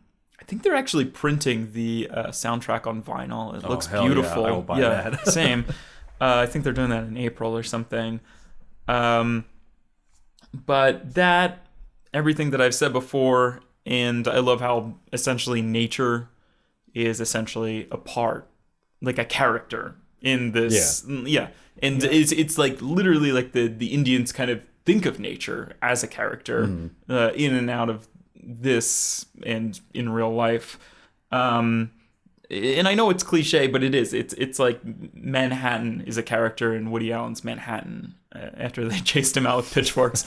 think they're actually printing the soundtrack on vinyl. It looks hell beautiful. Yeah, I will buy that. Same. I think they're doing that in April or something. But that, everything that I've said before, and I love how essentially nature is essentially a part, like a character in this. Yeah. And it's like literally like the Indians kind of think of nature as a character in and out of this and in real life. And I know it's cliche, but it is. It's like Manhattan is a character in Woody Allen's Manhattan after they chased him out with pitchforks.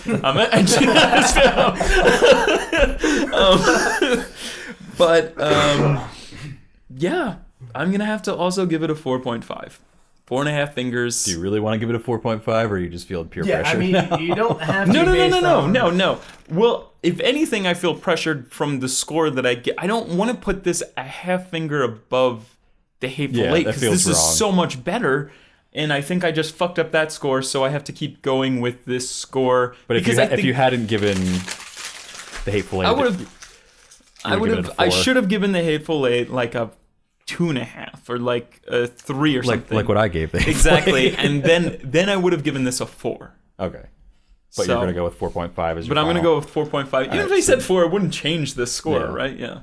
Yeah, I'm going to have to also give it a 4.5. 4.5 fingers. Do you really want to give it a 4.5, or you just feel peer pressure? I mean, you don't have to. No. Well, if anything, I feel pressured from the score that I get. I don't want to put this a half finger above The Hateful Eight, because this is so much better. And I think I just fucked up that score, so I have to keep going with this score. But if you hadn't given The Hateful Eight, I should have given The Hateful Eight like a 2.5 or like a 3 or something. Like what I gave them. Exactly. And then I would have given this a 4. Okay. But you're going to go with 4.5 as your But I'm going to go with 4.5. Even if I said 4, it wouldn't change the score, right? Yeah.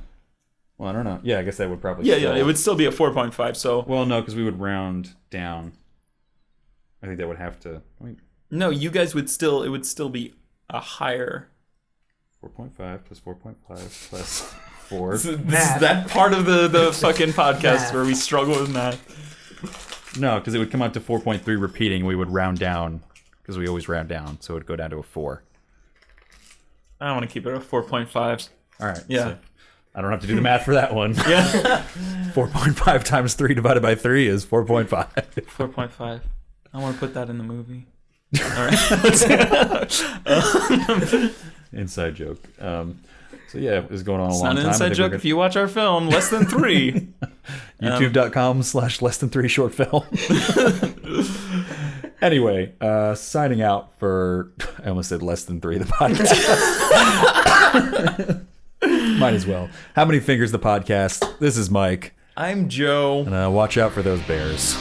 Well, I don't know. Yeah, I guess that would probably it would still be a 4.5, so... Well, no, because we would round down. I think that would have to... No, you guys would still... It would still be a higher... 4.5 plus 4.5 plus 4. This is that part of the fucking podcast where we struggle with math. No, because it would come out to 4.3 repeating. We would round down, because we always round down, so it would go down to a 4. I want to keep it at 4.5. All right. Yeah. So I don't have to do the math for that one. Yeah. 4.5 times 3 divided by 3 is 4.5. 4.5. I want to put that in the movie. All right. Inside joke. So yeah, it was going on a long time. It's not an inside joke if you watch our film, Less Than 3. YouTube.com/less-than-3 short film. Anyway, signing out for... I almost said Less Than 3, the podcast. Might as well. How Many Fingers, the podcast. This is Mike. I'm Joe. And watch out for those bears.